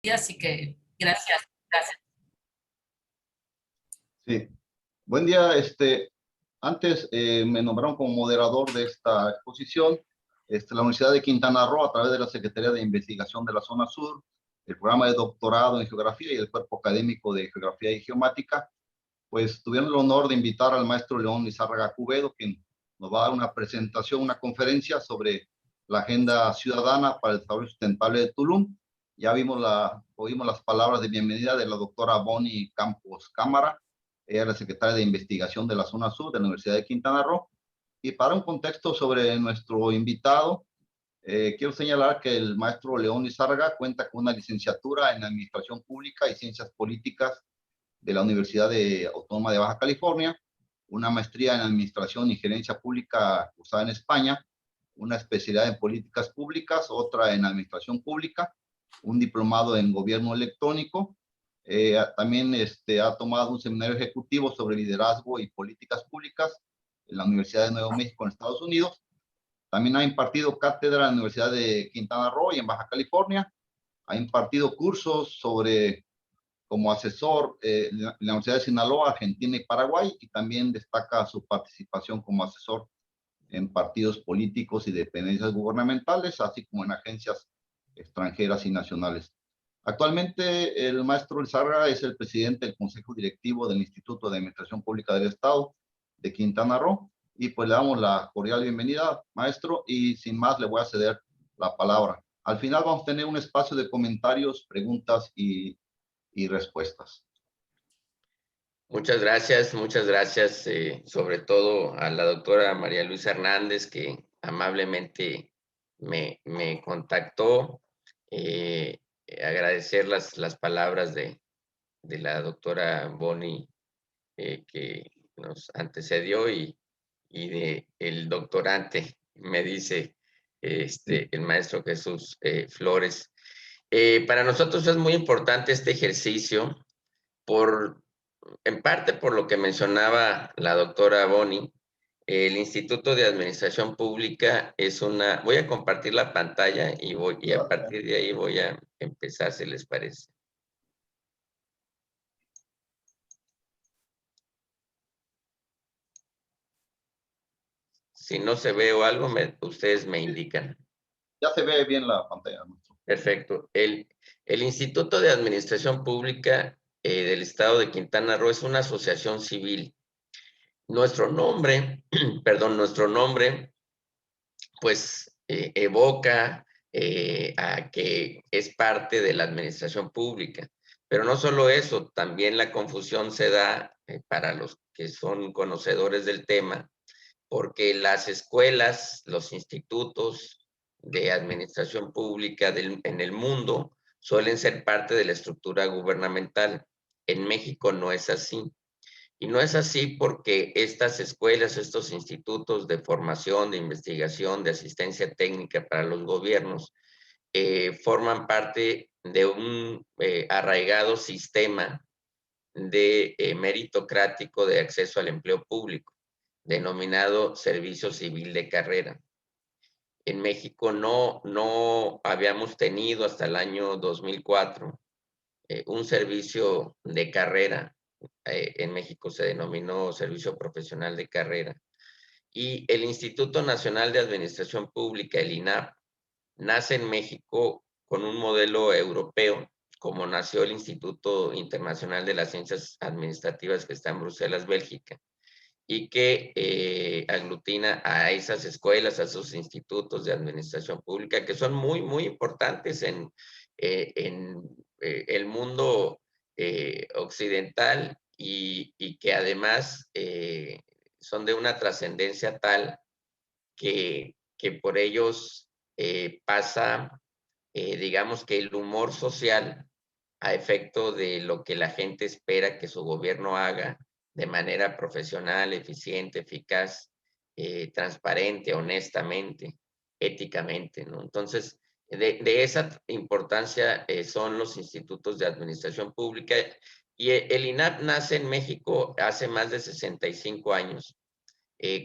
Así que gracias, gracias. Sí. Buen día. Antes me nombraron como moderador de esta exposición. La Universidad de Quintana Roo, a través de la Secretaría de Investigación de la Zona Sur, el programa de doctorado en Geografía y el cuerpo académico de Geografía y Geomática, pues tuvieron el honor de invitar al maestro León Lizárraga Cubedo, quien nos va a dar una presentación, una conferencia sobre la Agenda Ciudadana para el Desarrollo Sustentable de Tulum. Ya oímos las palabras de bienvenida de la doctora Bonnie Campos Cámara. Ella es la secretaria de Investigación de la Zona Sur de la Universidad de Quintana Roo. Y para un contexto sobre nuestro invitado, quiero señalar que el maestro León Lizárraga cuenta con una licenciatura en Administración Pública y Ciencias Políticas de la Universidad Autónoma de Baja California, una maestría en Administración y Gerencia Pública cursada en España, una especialidad en Políticas Públicas, otra en Administración Pública, un diplomado en Gobierno Electrónico. También ha tomado un seminario ejecutivo sobre liderazgo y políticas públicas en la Universidad de Nuevo México en Estados Unidos. También ha impartido cátedra en la Universidad de Quintana Roo y en Baja California. Ha impartido cursos como asesor en la Universidad de Sinaloa, Argentina y Paraguay, y también destaca su participación como asesor en partidos políticos y dependencias gubernamentales, así como en agencias extranjeras y nacionales. Actualmente, el maestro Lizárraga es el presidente del Consejo Directivo del Instituto de Administración Pública del Estado de Quintana Roo, y pues le damos la cordial bienvenida, maestro, y sin más le voy a ceder la palabra. Al final vamos a tener un espacio de comentarios, preguntas y respuestas. Muchas gracias, sobre todo a la doctora María Luisa Hernández, que amablemente me contactó. Agradecer las palabras de la doctora Bonnie, que nos antecedió, y de el doctorante, me dice el maestro Jesús Flores. Para nosotros es muy importante este ejercicio, en parte por lo que mencionaba la doctora Bonnie. El Instituto de Administración Pública es una... Voy a compartir la pantalla y a partir de ahí voy a empezar, si les parece. Si no se ve o algo, ustedes me indican. Ya se ve bien la pantalla. Perfecto. El Instituto de Administración Pública del Estado de Quintana Roo es una asociación civil. Nuestro nombre, pues evoca a que es parte de la administración pública. Pero no solo eso, también la confusión se da para los que son conocedores del tema, porque las escuelas, los institutos de administración pública en el mundo suelen ser parte de la estructura gubernamental. En México no es así. Y no es así porque estas escuelas, estos institutos de formación, de investigación, de asistencia técnica para los gobiernos, forman parte de un arraigado sistema de meritocrático de acceso al empleo público, denominado Servicio Civil de Carrera. En México no habíamos tenido hasta el año 2004 un servicio de carrera. En México se denominó Servicio Profesional de Carrera. Y el Instituto Nacional de Administración Pública, el INAP, nace en México con un modelo europeo, como nació el Instituto Internacional de las Ciencias Administrativas, que está en Bruselas, Bélgica, y que aglutina a esas escuelas, a esos institutos de administración pública, que son muy, muy importantes en el mundo occidental, y que además son de una trascendencia tal que por ellos pasa, digamos que el humor social a efecto de lo que la gente espera que su gobierno haga de manera profesional, eficiente, eficaz, transparente, honestamente, éticamente, ¿no? Entonces, de esa importancia son los institutos de administración pública, y el INAP nace en México hace más de 65 años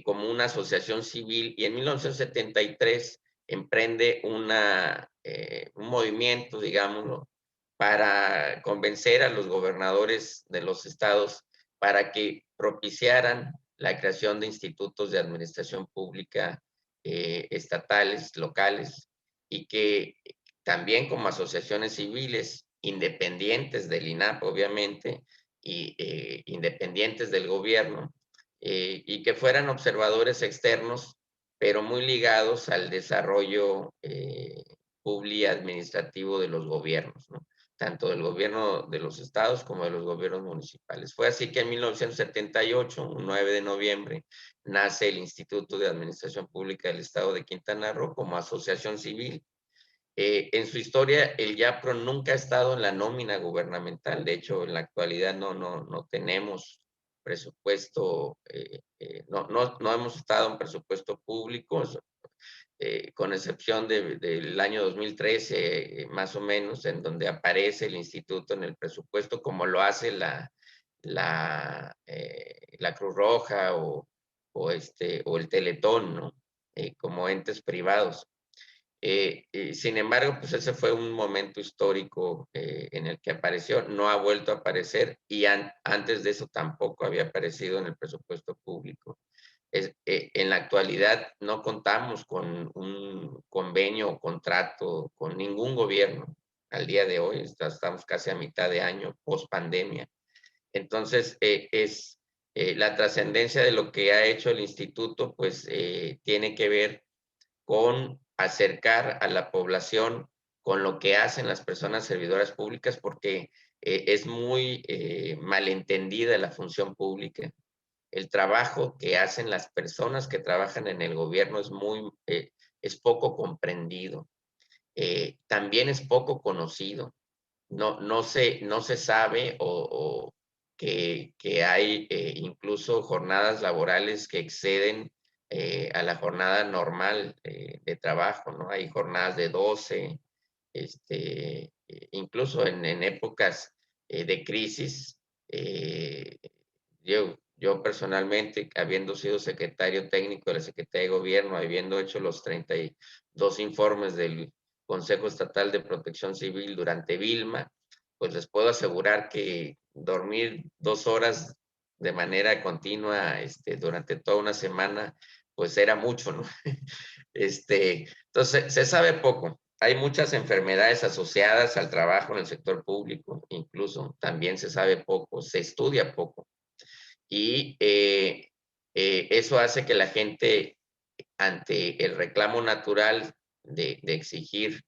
como una asociación civil, y en 1973 emprende un movimiento, digámoslo, para convencer a los gobernadores de los estados para que propiciaran la creación de institutos de administración pública estatales, locales, y que también como asociaciones civiles independientes del INAP, obviamente, y independientes del gobierno, y que fueran observadores externos, pero muy ligados al desarrollo administrativo de los gobiernos, ¿no? Tanto del gobierno de los estados como de los gobiernos municipales. Fue así que en 1978, un 9 de noviembre, nace el Instituto de Administración Pública del Estado de Quintana Roo como asociación civil. En su historia, el YAPRO nunca ha estado en la nómina gubernamental. De hecho, en la actualidad no tenemos presupuesto, no hemos estado en presupuesto público, con excepción del año 2013, más o menos, en donde aparece el instituto en el presupuesto, como lo hace la Cruz Roja o el Teletón, ¿no? Como entes privados. Sin embargo, pues ese fue un momento histórico en el que apareció, no ha vuelto a aparecer y antes de eso tampoco había aparecido en el presupuesto público. En la actualidad no contamos con un convenio o contrato con ningún gobierno al día de hoy, estamos casi a mitad de año, post pandemia. Entonces, la trascendencia de lo que ha hecho el instituto, pues tiene que ver con acercar a la población con lo que hacen las personas servidoras públicas, porque es muy malentendida la función pública. El trabajo que hacen las personas que trabajan en el gobierno es poco comprendido. También es poco conocido. No se sabe que hay incluso jornadas laborales que exceden a la jornada normal de trabajo, ¿no? Hay jornadas de 12, incluso en épocas de crisis. Yo personalmente, habiendo sido secretario técnico de la Secretaría de Gobierno, habiendo hecho los 32 informes del Consejo Estatal de Protección Civil durante Vilma, pues les puedo asegurar que dormir 2 horas de manera continua durante toda una semana, pues era mucho, ¿no? Entonces, se sabe poco. Hay muchas enfermedades asociadas al trabajo en el sector público, incluso también se sabe poco, se estudia poco. Y eso hace que la gente, ante el reclamo natural de exigir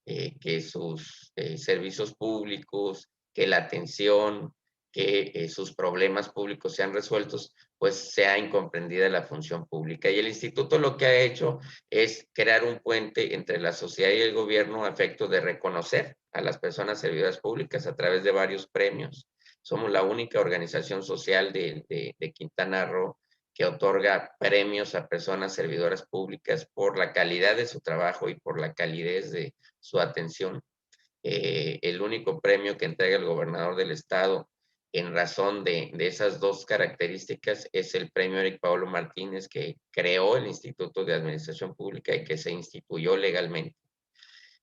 que sus servicios públicos, que la atención, que sus problemas públicos sean resueltos, pues sea incomprendida la función pública. Y el instituto lo que ha hecho es crear un puente entre la sociedad y el gobierno a efecto de reconocer a las personas servidoras públicas a través de varios premios. Somos la única organización social de Quintana Roo que otorga premios a personas servidoras públicas por la calidad de su trabajo y por la calidez de su atención. El único premio que entrega el gobernador del estado en razón de esas dos características es el premio Eric Paulo Martínez, que creó el Instituto de Administración Pública y que se instituyó legalmente.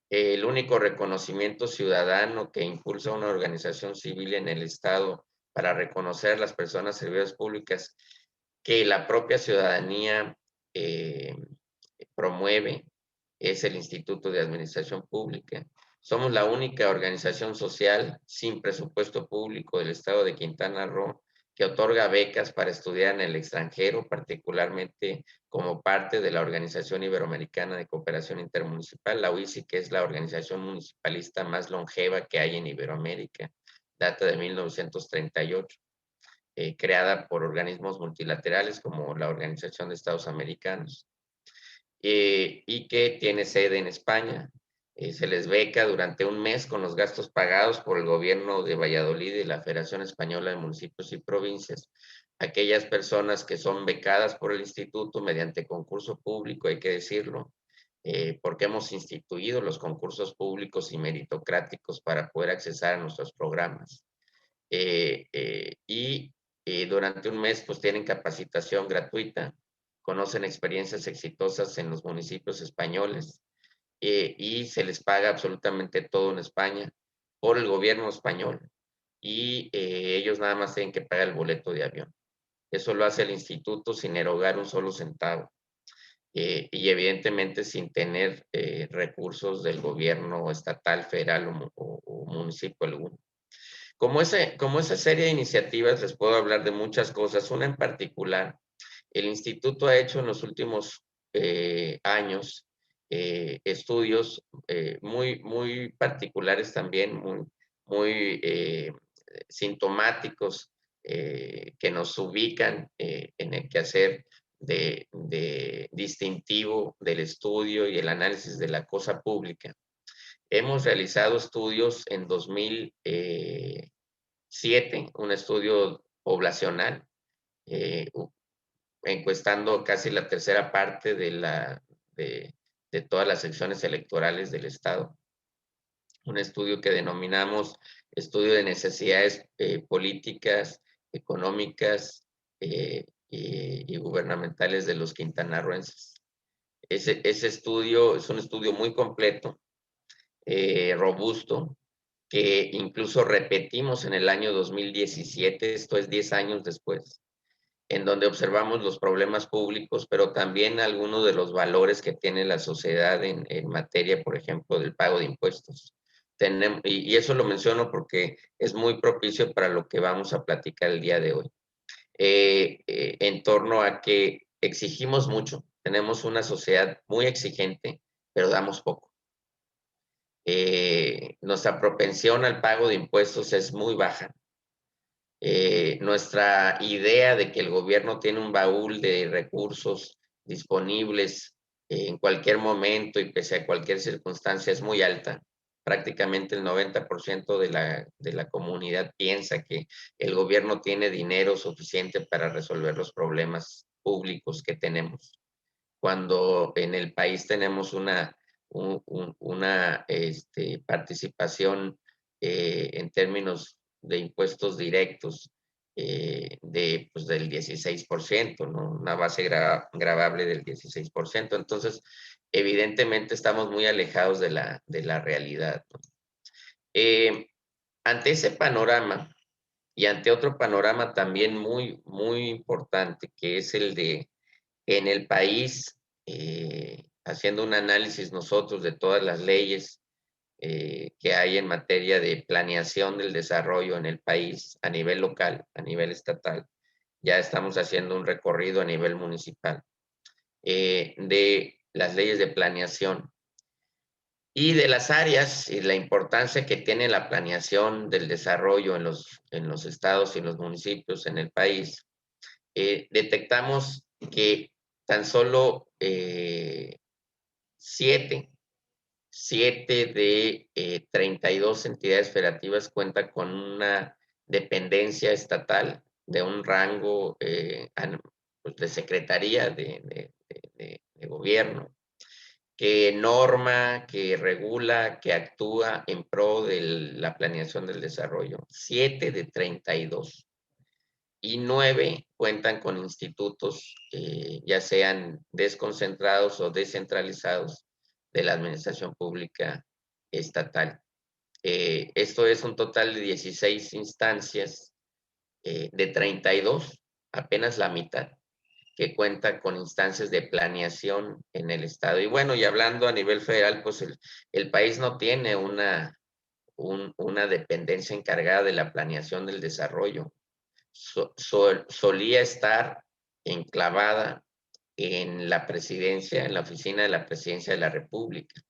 El único reconocimiento ciudadano que impulsa una organización civil en el estado para reconocer a las personas servidoras públicas que la propia ciudadanía promueve es el Instituto de Administración Pública. Somos la única organización social sin presupuesto público del estado de Quintana Roo que otorga becas para estudiar en el extranjero, particularmente como parte de la Organización Iberoamericana de Cooperación Intermunicipal, la OICI, que es la organización municipalista más longeva que hay en Iberoamérica, data de 1938. Creada por organismos multilaterales como la Organización de Estados Americanos, y que tiene sede en España. Se les beca durante un mes con los gastos pagados por el gobierno de Valladolid y la Federación Española de Municipios y Provincias. Aquellas personas que son becadas por el instituto mediante concurso público, hay que decirlo, porque hemos instituido los concursos públicos y meritocráticos para poder accesar a nuestros programas. Durante un mes pues tienen capacitación gratuita, conocen experiencias exitosas en los municipios españoles y se les paga absolutamente todo en España por el gobierno español y ellos nada más tienen que pagar el boleto de avión. Eso lo hace el instituto sin erogar un solo centavo. Y evidentemente sin tener recursos del gobierno estatal, federal o municipio alguno. Como esa serie de iniciativas, les puedo hablar de muchas cosas. Una en particular, el instituto ha hecho en los últimos años estudios muy particulares también, muy sintomáticos que nos ubican en el quehacer de distintivo del estudio y el análisis de la cosa pública. Hemos realizado estudios en 2007, un estudio poblacional, encuestando casi la tercera parte de todas las secciones electorales del Estado. Un estudio que denominamos estudio de necesidades políticas, económicas y gubernamentales de los quintanarroenses. Ese estudio es un estudio muy completo, robusto, que incluso repetimos en el año 2017, esto es 10 años después, en donde observamos los problemas públicos, pero también algunos de los valores que tiene la sociedad en materia, por ejemplo, del pago de impuestos. Y eso lo menciono porque es muy propicio para lo que vamos a platicar el día de hoy. En torno a que exigimos mucho, tenemos una sociedad muy exigente, pero damos poco. Nuestra propensión al pago de impuestos es muy baja. Nuestra idea de que el gobierno tiene un baúl de recursos disponibles en cualquier momento y pese a cualquier circunstancia es muy alta. Prácticamente el 90% de la comunidad piensa que el gobierno tiene dinero suficiente para resolver los problemas públicos que tenemos. Cuando en el país tenemos una participación en términos de impuestos directos del 16%, ¿no? Una base gravable del 16%. Entonces, evidentemente estamos muy alejados de la realidad, ¿no? Ante ese panorama y ante otro panorama también muy importante, que es el de en el país, haciendo un análisis nosotros de todas las leyes que hay en materia de planeación del desarrollo en el país a nivel local, a nivel estatal. Ya estamos haciendo un recorrido a nivel municipal de las leyes de planeación y de las áreas y la importancia que tiene la planeación del desarrollo en los estados y en los municipios en el país. Detectamos que tan solo 7 de 32 entidades federativas cuentan con una dependencia estatal de un rango pues de secretaría de gobierno, que norma, que regula, que actúa en pro de la planeación del desarrollo. 7 de 32. Y 9 cuentan con institutos, ya sean desconcentrados o descentralizados de la administración pública estatal. Esto es un total de 16 instancias de 32, apenas la mitad, que cuenta con instancias de planeación en el Estado. Y bueno, y hablando a nivel federal, pues el país no tiene una dependencia encargada de la planeación del desarrollo. Solía estar enclavada en la presidencia, en la oficina de la presidencia de la República.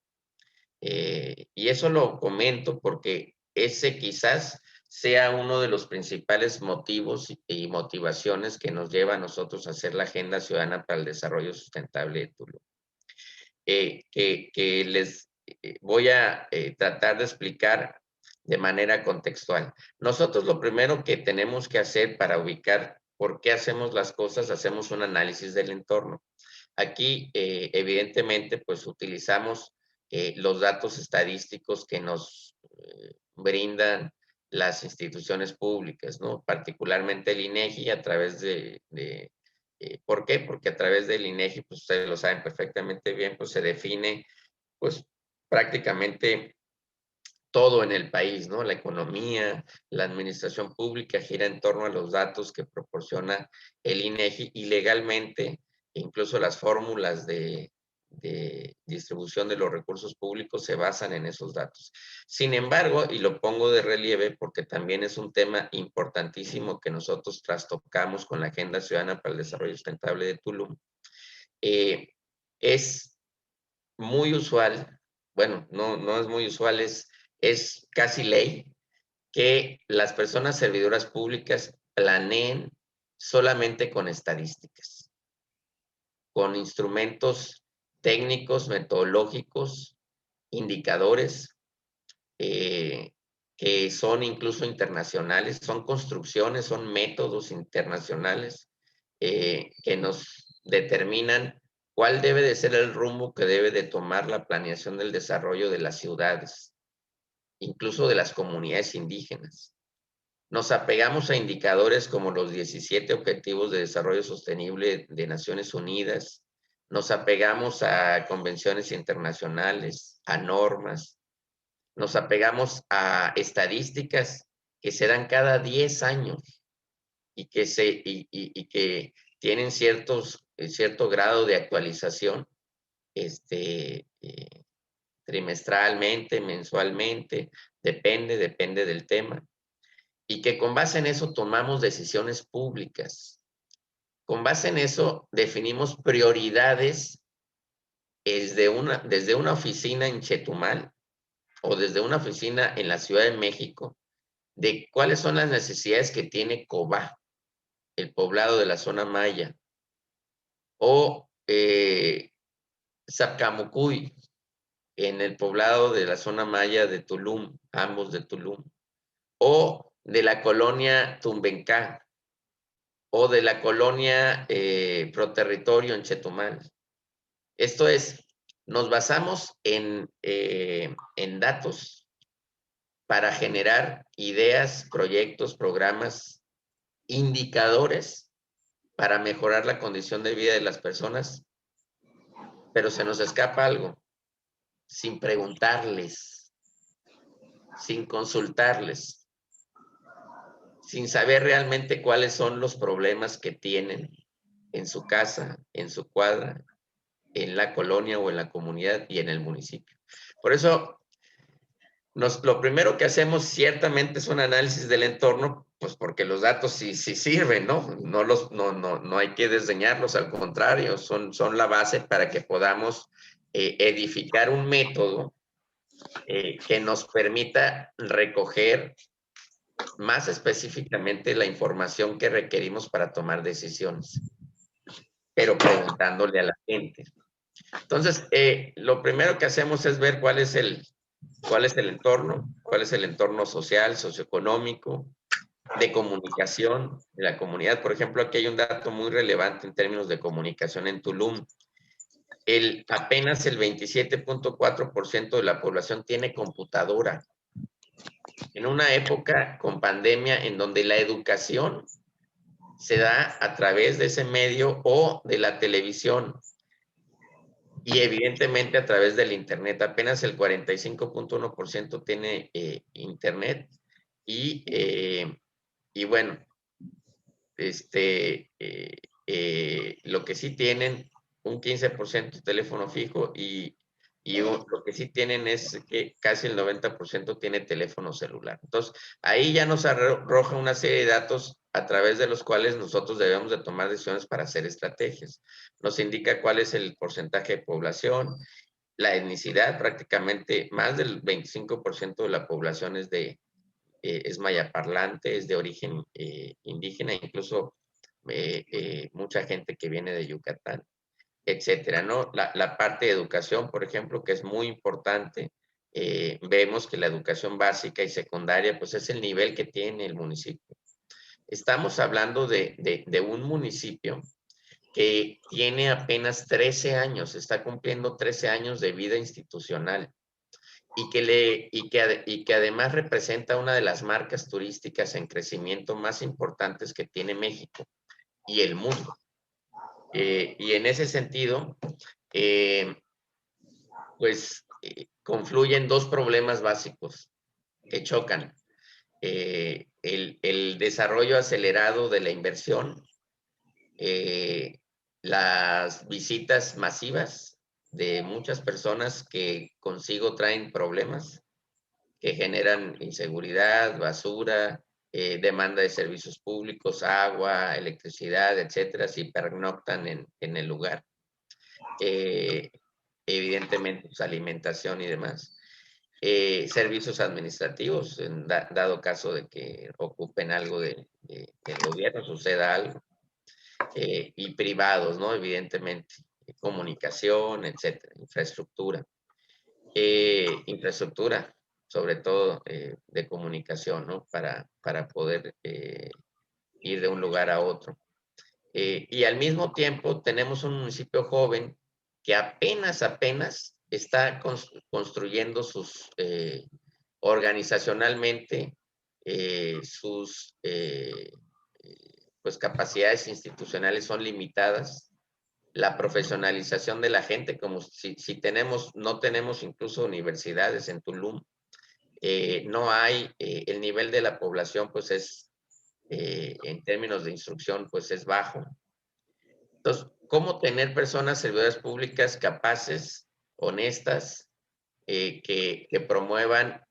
Y eso lo comento porque ese quizás sea uno de los principales motivos y motivaciones que nos lleva a nosotros a hacer la Agenda Ciudadana para el Desarrollo Sustentable de Tulum. Que les voy a tratar de explicar de manera contextual. Nosotros lo primero que tenemos que hacer para ubicar por qué hacemos las cosas, hacemos un análisis del entorno. Aquí, evidentemente, pues utilizamos los datos estadísticos que nos brindan las instituciones públicas, ¿no? Particularmente el INEGI a través ¿por qué? Porque a través del INEGI, pues ustedes lo saben perfectamente bien, pues se define, pues prácticamente todo en el país, ¿no? La economía, la administración pública gira en torno a los datos que proporciona el INEGI y legalmente, incluso las fórmulas de distribución de los recursos públicos se basan en esos datos. Sin embargo, y lo pongo de relieve porque también es un tema importantísimo que nosotros trastocamos con la Agenda Ciudadana para el Desarrollo Sustentable de Tulum, es muy usual, bueno, no es muy usual, es casi ley que las personas servidoras públicas planeen solamente con estadísticas, con instrumentos técnicos, metodológicos, indicadores, que son incluso internacionales, son construcciones, son métodos internacionales que nos determinan cuál debe de ser el rumbo que debe de tomar la planeación del desarrollo de las ciudades, incluso de las comunidades indígenas. Nos apegamos a indicadores como los 17 Objetivos de Desarrollo Sostenible de Naciones Unidas, nos apegamos a convenciones internacionales, a normas, nos apegamos a estadísticas que se dan cada 10 años y que tienen cierto grado de actualización trimestralmente, mensualmente, depende del tema. Y que con base en eso tomamos decisiones públicas. Con base en eso definimos prioridades desde una oficina en Chetumal o desde una oficina en la Ciudad de México de cuáles son las necesidades que tiene Cobá, el poblado de la zona maya, o Zapcamucuy, en el poblado de la zona maya de Tulum, ambos de Tulum, o de la colonia Tumbencá, o de la colonia Proterritorio en Chetumal. Esto es, nos basamos en datos para generar ideas, proyectos, programas, indicadores para mejorar la condición de vida de las personas, pero se nos escapa algo, sin preguntarles, sin consultarles, sin saber realmente cuáles son los problemas que tienen en su casa, en su cuadra, en la colonia o en la comunidad y en el municipio. Por eso, lo primero que hacemos ciertamente es un análisis del entorno, pues porque los datos sí sirven, ¿no? No hay que desdeñarlos, al contrario, son la base para que podamos edificar un método que nos permita recoger más específicamente la información que requerimos para tomar decisiones, pero preguntándole a la gente. Entonces, lo primero que hacemos es ver cuál es el entorno social, socioeconómico, de comunicación de la comunidad. Por ejemplo, aquí hay un dato muy relevante en términos de comunicación en Tulum. Apenas el 27.4% de la población tiene computadora. En una época con pandemia en donde la educación se da a través de ese medio o de la televisión y evidentemente a través del internet. Apenas el 45.1% tiene internet y bueno, lo que sí tienen un 15% teléfono fijo y lo que sí tienen es que casi el 90% tiene teléfono celular. Entonces, ahí ya nos arroja una serie de datos a través de los cuales nosotros debemos de tomar decisiones para hacer estrategias. Nos indica cuál es el porcentaje de población, la etnicidad, prácticamente más del 25% de la población es mayaparlante, es de origen indígena, incluso mucha gente que viene de Yucatán, etcétera, ¿no? La parte de educación, por ejemplo, que es muy importante, vemos que la educación básica y secundaria, pues es el nivel que tiene el municipio. Estamos hablando de un municipio que tiene apenas 13 años, está cumpliendo 13 años de vida institucional y que además representa una de las marcas turísticas en crecimiento más importantes que tiene México y el mundo. Y en ese sentido, confluyen dos problemas básicos. que chocan. El desarrollo acelerado de la inversión, las visitas masivas de muchas personas que consigo traen problemas, que generan inseguridad, basura, demanda de servicios públicos, agua, electricidad, etcétera, si pernoctan en el lugar. Evidentemente, pues, alimentación y demás. Servicios administrativos, dado caso de que ocupen algo del gobierno, suceda algo. Y privados, ¿no? Evidentemente, comunicación, etcétera, infraestructura. Infraestructura, sobre todo de comunicación, ¿no? Para poder ir de un lugar a otro. Y al mismo tiempo tenemos un municipio joven que apenas está construyendo sus, organizacionalmente, sus pues, capacidades institucionales son limitadas. La profesionalización de la gente, como si no tenemos incluso universidades en Tulum, no hay, el nivel de la población pues es, en términos de instrucción, pues es bajo. Entonces, ¿cómo tener personas servidoras públicas capaces, honestas, que promuevan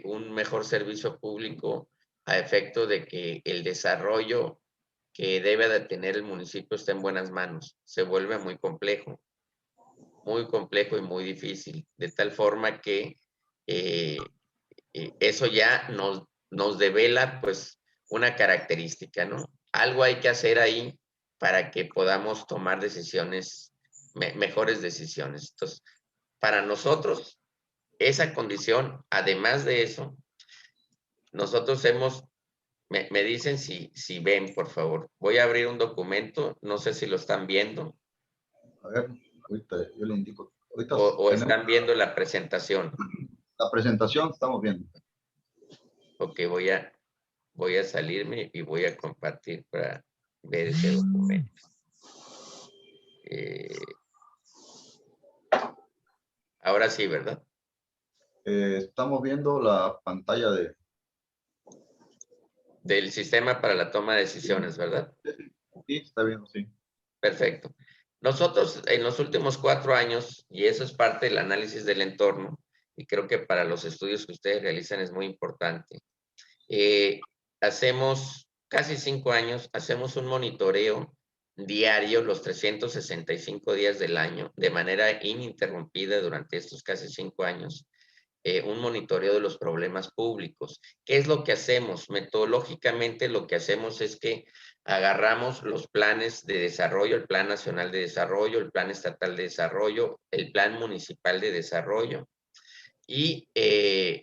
un mejor servicio público a efecto de que el desarrollo que debe de tener el municipio esté en buenas manos? Se vuelve muy complejo y muy difícil, de tal forma que eso ya nos devela pues una característica, ¿no? Algo hay que hacer ahí para que podamos tomar decisiones, mejores decisiones. Entonces, para nosotros, esa condición, además de eso, nosotros me dicen si ven, por favor. Voy a abrir un documento, no sé si lo están viendo A ver, ahorita yo le indico. Ahorita o tenemos están viendo la presentación. la presentación, estamos viendo. Ok, voy a salirme y voy a compartir para ver ese documento. Ahora sí, ¿verdad? Estamos viendo la pantalla de... Del sistema para la toma de decisiones, ¿verdad? Sí, está viendo, sí. Perfecto. Nosotros en los últimos 4 años, y eso es parte del análisis del entorno, y creo que para los estudios que ustedes realizan es muy importante, hacemos casi 5 años, hacemos un monitoreo diario los 365 días del año, de manera ininterrumpida durante estos casi 5 años, un monitoreo de los problemas públicos. ¿Qué es lo que hacemos? Metodológicamente lo que hacemos es que agarramos los planes de desarrollo, el Plan Nacional de Desarrollo, el Plan Estatal de Desarrollo, el Plan Municipal de Desarrollo, y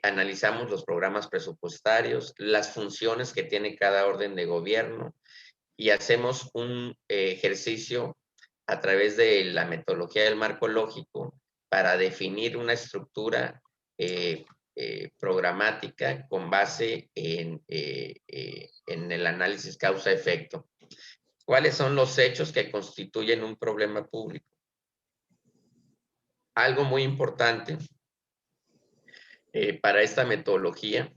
analizamos los programas presupuestarios, las funciones que tiene cada orden de gobierno, y hacemos un ejercicio a través de la metodología del marco lógico para definir una estructura programática con base en el análisis causa-efecto. ¿Cuáles son los hechos que constituyen un problema público? Algo muy importante para esta metodología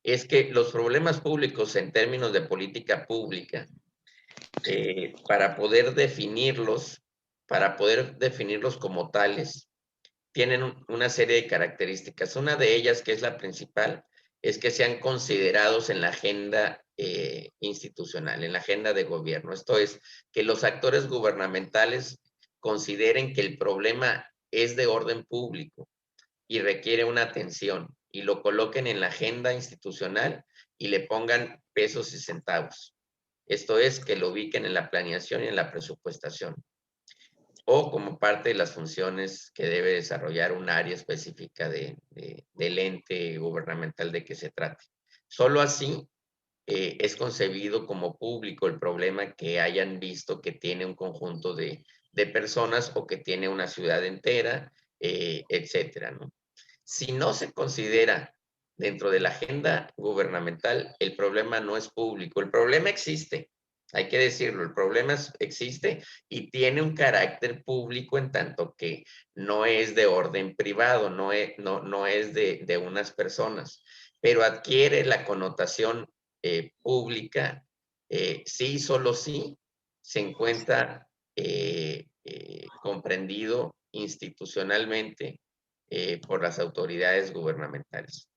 es que los problemas públicos en términos de política pública, para poder definirlos como tales, tienen una serie de características. Una de ellas, que es la principal, es que sean considerados en la agenda institucional, en la agenda de gobierno. Esto es, que los actores gubernamentales consideren que el problema es de orden público y requiere una atención, y lo coloquen en la agenda institucional y le pongan pesos y centavos. Esto es, que lo ubiquen en la planeación y en la presupuestación, o como parte de las funciones que debe desarrollar un área específica del ente gubernamental de que se trate. Solo así es concebido como público el problema que hayan visto que tiene un conjunto de personas o que tiene una ciudad entera, etcétera, ¿no? Si no se considera dentro de la agenda gubernamental, el problema no es público. El problema existe, hay que decirlo, el problema existe y tiene un carácter público en tanto que no es de orden privado, no es de unas personas. pero adquiere la connotación pública, sí, solo sí, se encuentra comprendido institucionalmente por las autoridades gubernamentales.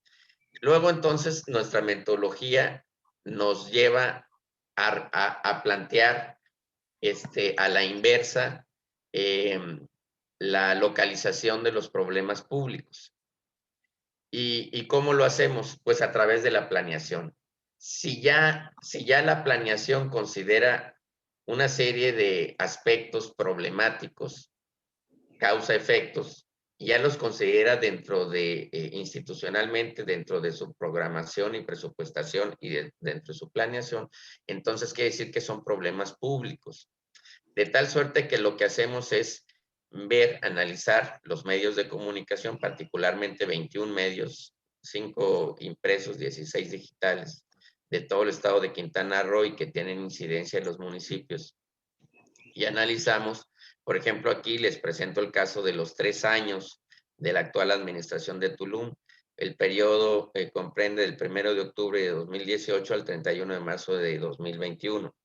Luego, entonces, nuestra metodología nos lleva a plantear a la inversa la localización de los problemas públicos. ¿Y cómo lo hacemos? Pues a través de la planeación. Si ya la planeación considera una serie de aspectos problemáticos, causa-efectos, y ya los considera dentro de, institucionalmente, dentro de su programación y presupuestación y dentro de su planeación, entonces quiere decir que son problemas públicos. De tal suerte que lo que hacemos es ver, analizar los medios de comunicación, particularmente 21 medios, 5 impresos, 16 digitales, de todo el estado de Quintana Roo y que tienen incidencia en los municipios. Y analizamos, por ejemplo, aquí les presento el caso de los 3 años de la actual administración de Tulum. El periodo comprende del 1 de octubre de 2018 al 31 de marzo de 2021.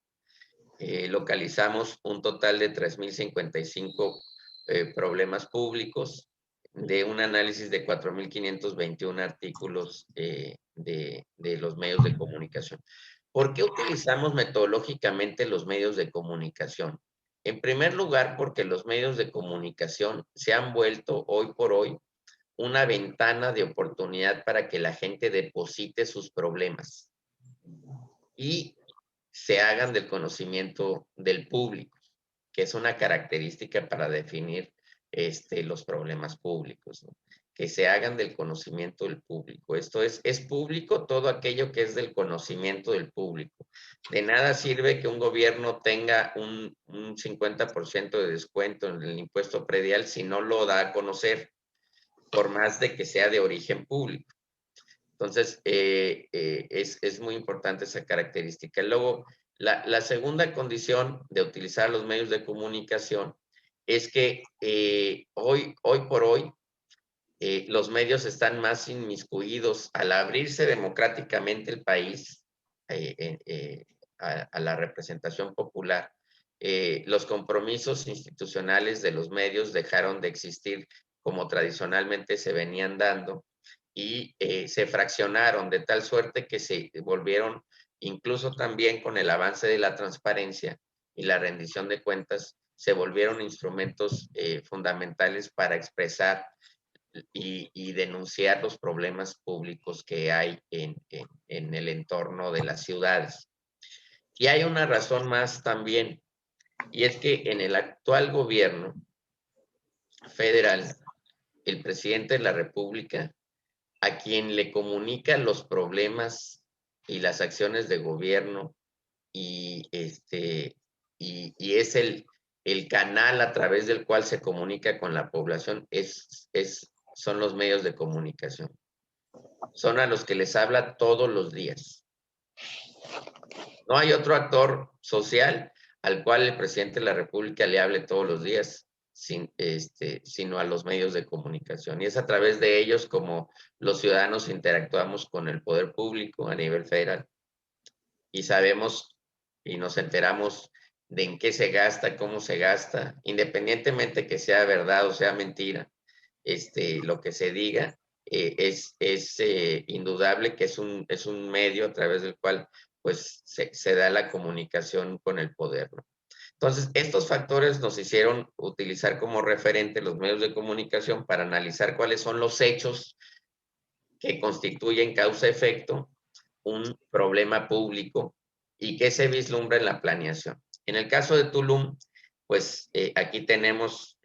Localizamos un total de 3.055 problemas públicos, de un análisis de 4.521 artículos de los medios de comunicación. ¿Por qué utilizamos metodológicamente los medios de comunicación? En primer lugar, porque los medios de comunicación se han vuelto hoy por hoy una ventana de oportunidad para que la gente deposite sus problemas y se hagan del conocimiento del público, que es una característica para definir los problemas públicos, ¿no? Que se hagan del conocimiento del público. Esto es público todo aquello que es del conocimiento del público. De nada sirve que un gobierno tenga un 50% de descuento en el impuesto predial si no lo da a conocer, por más de que sea de origen público. Entonces, es muy importante esa característica. Luego, la segunda condición de utilizar los medios de comunicación es que hoy por hoy los medios están más inmiscuidos al abrirse democráticamente el país a la representación popular. Los compromisos institucionales de los medios dejaron de existir como tradicionalmente se venían dando y se fraccionaron de tal suerte que se volvieron, incluso también con el avance de la transparencia y la rendición de cuentas, se volvieron instrumentos fundamentales para expresar y denunciar los problemas públicos que hay en el entorno de las ciudades. Y hay una razón más también, y es que en el actual gobierno federal, el presidente de la República, a quien le comunica los problemas y las acciones de gobierno y es el canal a través del cual se comunica con la población, son los medios de comunicación. Son a los que les habla todos los días. No hay otro actor social al cual el presidente de la República le hable todos los días, sino a los medios de comunicación. Y es a través de ellos como los ciudadanos interactuamos con el poder público a nivel federal. Y sabemos y nos enteramos de en qué se gasta, cómo se gasta, independientemente que sea verdad o sea mentira, lo que se diga, es indudable que es un medio a través del cual pues se da la comunicación con el poder, ¿no? Entonces, estos factores nos hicieron utilizar como referente los medios de comunicación para analizar cuáles son los hechos que constituyen causa-efecto un problema público y qué se vislumbra en la planeación. En el caso de Tulum, pues aquí tenemos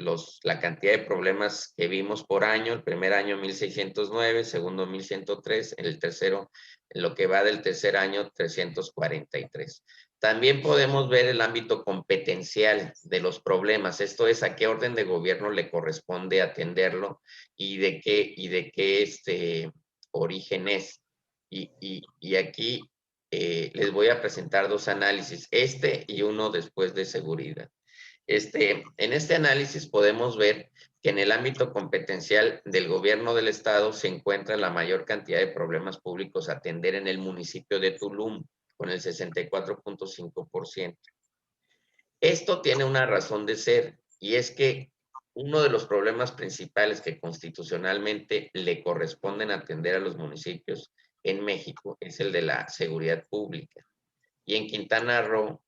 la cantidad de problemas que vimos por año. El primer año 1,609, segundo 1,103, el tercero, en lo que va del tercer año 343. También podemos ver el ámbito competencial de los problemas, esto es a qué orden de gobierno le corresponde atenderlo y de qué origen es. Y aquí les voy a presentar dos análisis, y uno después de seguridad. En este análisis podemos ver que en el ámbito competencial del gobierno del estado se encuentra la mayor cantidad de problemas públicos a atender en el municipio de Tulum, con el 64.5%. Esto tiene una razón de ser, y es que uno de los problemas principales que constitucionalmente le corresponden atender a los municipios en México es el de la seguridad pública. Y en Quintana Roo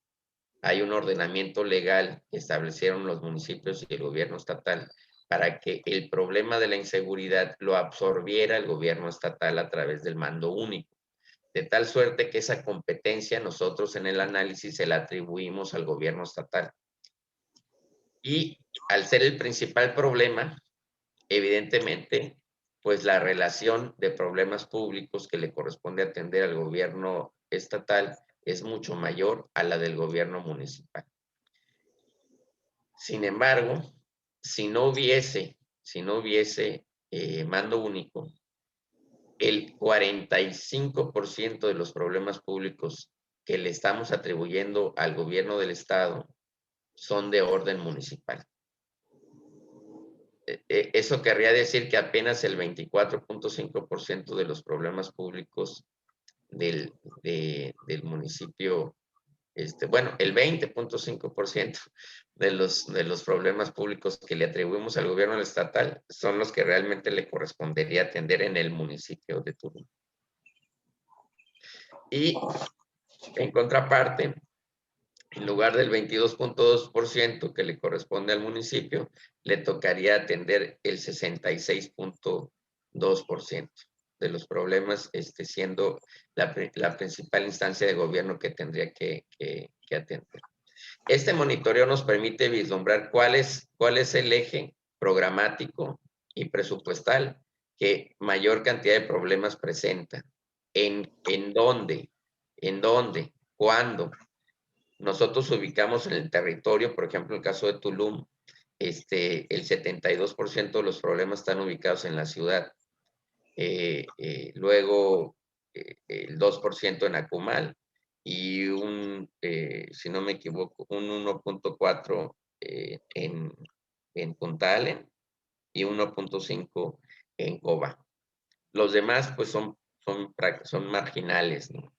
hay un ordenamiento legal que establecieron los municipios y el gobierno estatal para que el problema de la inseguridad lo absorbiera el gobierno estatal a través del mando único. De tal suerte que esa competencia nosotros en el análisis se la atribuimos al gobierno estatal. Y al ser el principal problema, evidentemente, pues la relación de problemas públicos que le corresponde atender al gobierno estatal es mucho mayor a la del gobierno municipal. Sin embargo, si no hubiese mando único, el 45% de los problemas públicos que le estamos atribuyendo al gobierno del estado son de orden municipal. Eso querría decir que apenas el 24.5% de los problemas públicos del municipio, bueno, el 20.5% de los problemas públicos que le atribuimos al gobierno estatal son los que realmente le correspondería atender en el municipio de Tulum. Y en contraparte, en lugar del 22.2% que le corresponde al municipio, le tocaría atender el 66.2% de los problemas, siendo la principal instancia de gobierno que tendría que atender. Este monitoreo nos permite vislumbrar cuál es el eje programático y presupuestal que mayor cantidad de problemas presenta, en dónde, cuándo. Nosotros ubicamos en el territorio, por ejemplo, en el caso de Tulum, el 72% de los problemas están ubicados en la ciudad. Luego, el 2% en Akumal y si no me equivoco, un 1.4 en Punta Allen y 1.5 en Coba. Los demás, pues, son marginales, ¿no?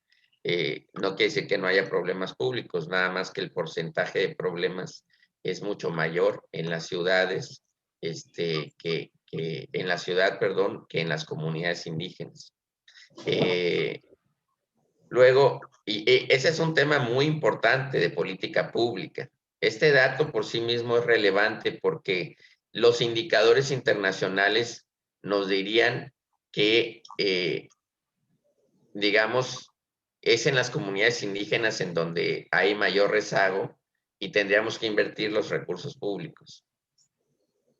No quiere decir que no haya problemas públicos, nada más que el porcentaje de problemas es mucho mayor en las ciudades, que en la ciudad, perdón, que en las comunidades indígenas. Luego, ese es un tema muy importante de política pública. Este dato por sí mismo es relevante porque los indicadores internacionales nos dirían que, digamos, es en las comunidades indígenas en donde hay mayor rezago y tendríamos que invertir los recursos públicos.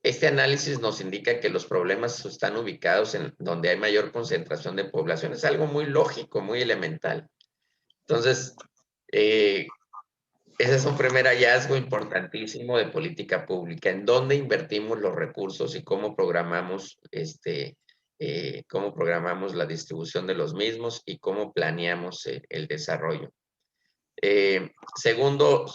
Este análisis nos indica que los problemas están ubicados en donde hay mayor concentración de población. Es algo muy lógico, muy elemental. Entonces, ese es un primer hallazgo importantísimo de política pública, en dónde invertimos los recursos y cómo programamos la distribución de los mismos y cómo planeamos el desarrollo. Segundo,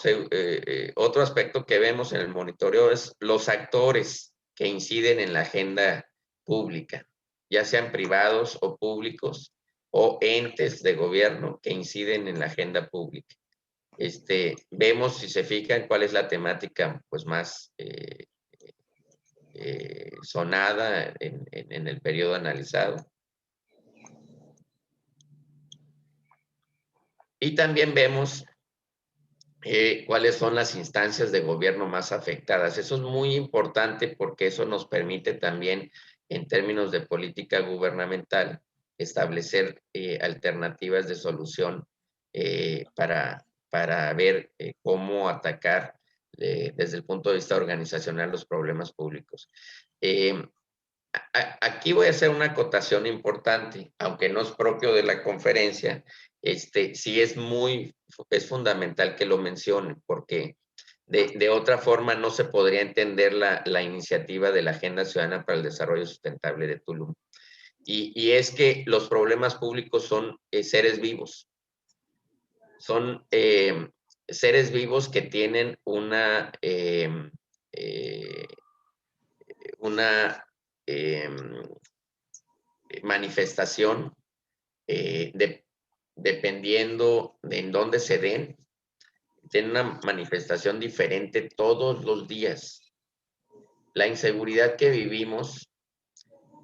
otro aspecto que vemos en el monitoreo es los actores que inciden en la agenda pública, ya sean privados o públicos o entes de gobierno que inciden en la agenda pública. Vemos, si se fijan, cuál es la temática pues más sonada en el periodo analizado. Y también vemos cuáles son las instancias de gobierno más afectadas. Eso es muy importante porque eso nos permite también, en términos de política gubernamental, establecer alternativas de solución para ver cómo atacar desde el punto de vista organizacional los problemas públicos. Aquí voy a hacer una acotación importante, aunque no es propio de la conferencia, sí es fundamental que lo mencione, porque de otra forma no se podría entender la iniciativa de la Agenda Ciudadana para el Desarrollo Sustentable de Tulum. Y es que los problemas públicos son seres vivos, son seres vivos que tienen una manifestación dependiendo de en dónde se den, tienen una manifestación diferente todos los días. La inseguridad que vivimos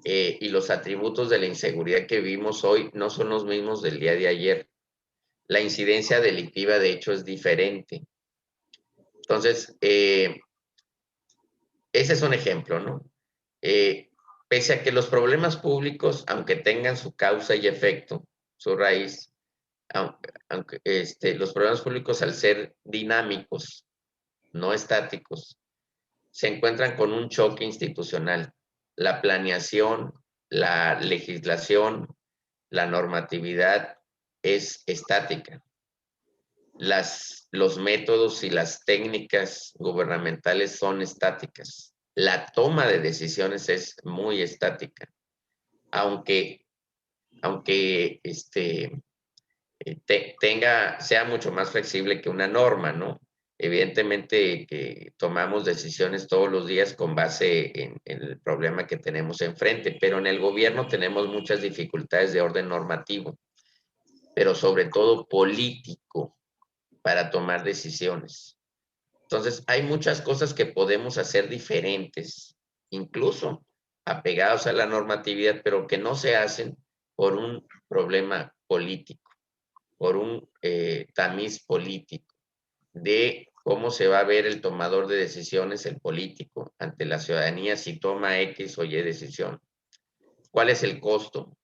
y los atributos de la inseguridad que vivimos hoy no son los mismos del día de ayer. La incidencia delictiva, de hecho, es diferente. Entonces, ese es un ejemplo, ¿no? Pese a que los problemas públicos, aunque tengan su causa y efecto, su raíz, aunque los problemas públicos, al ser dinámicos, no estáticos, se encuentran con un choque institucional. La planeación, la legislación, la normatividad es estática. Los métodos y las técnicas gubernamentales son estáticas. La toma de decisiones es muy estática. Aunque sea mucho más flexible que una norma, ¿no? Evidentemente que tomamos decisiones todos los días con base en el problema que tenemos enfrente, pero en el gobierno tenemos muchas dificultades de orden normativo, pero sobre todo político para tomar decisiones. Entonces, hay muchas cosas que podemos hacer diferentes, incluso apegados a la normatividad, pero que no se hacen por un problema político, por un tamiz político, de cómo se va a ver el tomador de decisiones, el político, ante la ciudadanía si toma X o Y decisión. ¿Cuál es el costo?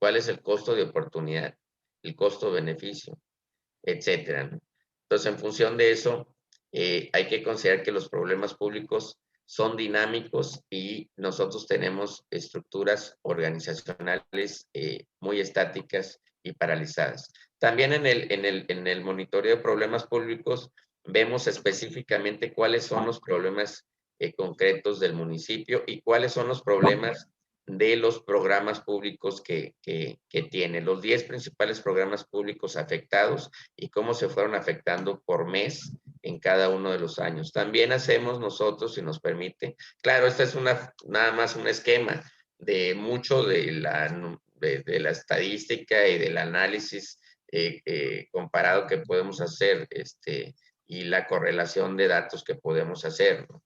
¿Cuál es el costo de oportunidad? El costo-beneficio, etcétera, ¿no? Entonces, en función de eso, hay que considerar que los problemas públicos son dinámicos y nosotros tenemos estructuras organizacionales muy estáticas y paralizadas. También en el monitoreo de problemas públicos vemos específicamente cuáles son los problemas concretos del municipio y cuáles son los problemas de los programas públicos que tiene, los 10 principales programas públicos afectados y cómo se fueron afectando por mes en cada uno de los años. También hacemos nosotros, si nos permite, claro, esta es nada más un esquema de mucho de la estadística y del análisis comparado que podemos hacer y la correlación de datos que podemos hacer, ¿no?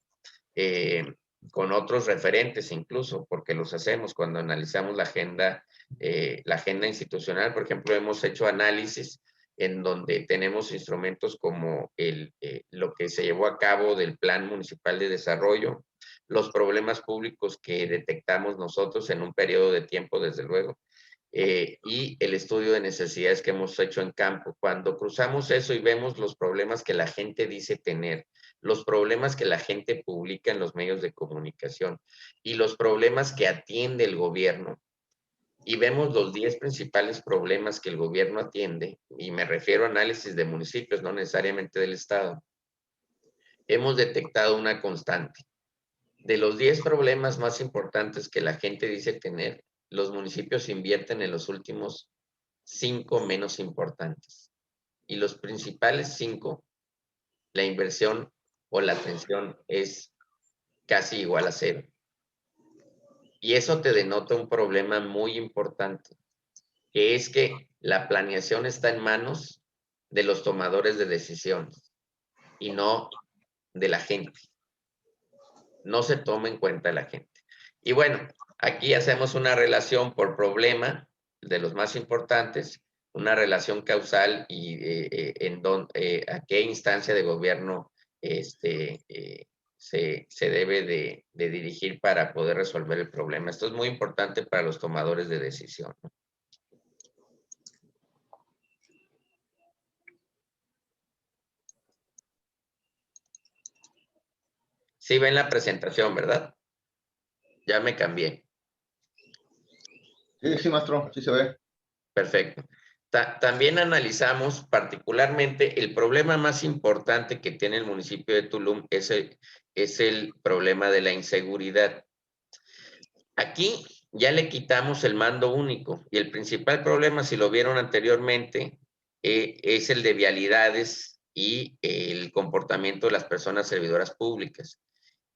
Con otros referentes incluso, porque los hacemos cuando analizamos la agenda institucional. Por ejemplo, hemos hecho análisis en donde tenemos instrumentos como lo que se llevó a cabo del Plan Municipal de Desarrollo, los problemas públicos que detectamos nosotros en un periodo de tiempo, desde luego, y el estudio de necesidades que hemos hecho en campo. Cuando cruzamos eso y vemos los problemas que la gente dice tener, los problemas que la gente publica en los medios de comunicación y los problemas que atiende el gobierno, y vemos los 10 principales problemas que el gobierno atiende, y me refiero a análisis de municipios, no necesariamente del Estado, hemos detectado una constante. De los 10 problemas más importantes que la gente dice tener, los municipios invierten en los últimos 5 menos importantes. Y los principales 5, la inversión o la atención es casi igual a 0. Y eso te denota un problema muy importante, que es que la planeación está en manos de los tomadores de decisiones y no de la gente. No se toma en cuenta la gente. Y bueno, aquí hacemos una relación por problema de los más importantes, una relación causal y a qué instancia de gobierno se debe de dirigir para poder resolver el problema. Esto es muy importante para los tomadores de decisión, ¿no? Sí ven la presentación, ¿verdad? Ya me cambié. Sí, maestro, sí se ve. Perfecto. También analizamos particularmente el problema más importante que tiene el municipio de Tulum, es el problema de la inseguridad. Aquí ya le quitamos el mando único y el principal problema, si lo vieron anteriormente, es el de vialidades y el comportamiento de las personas servidoras públicas.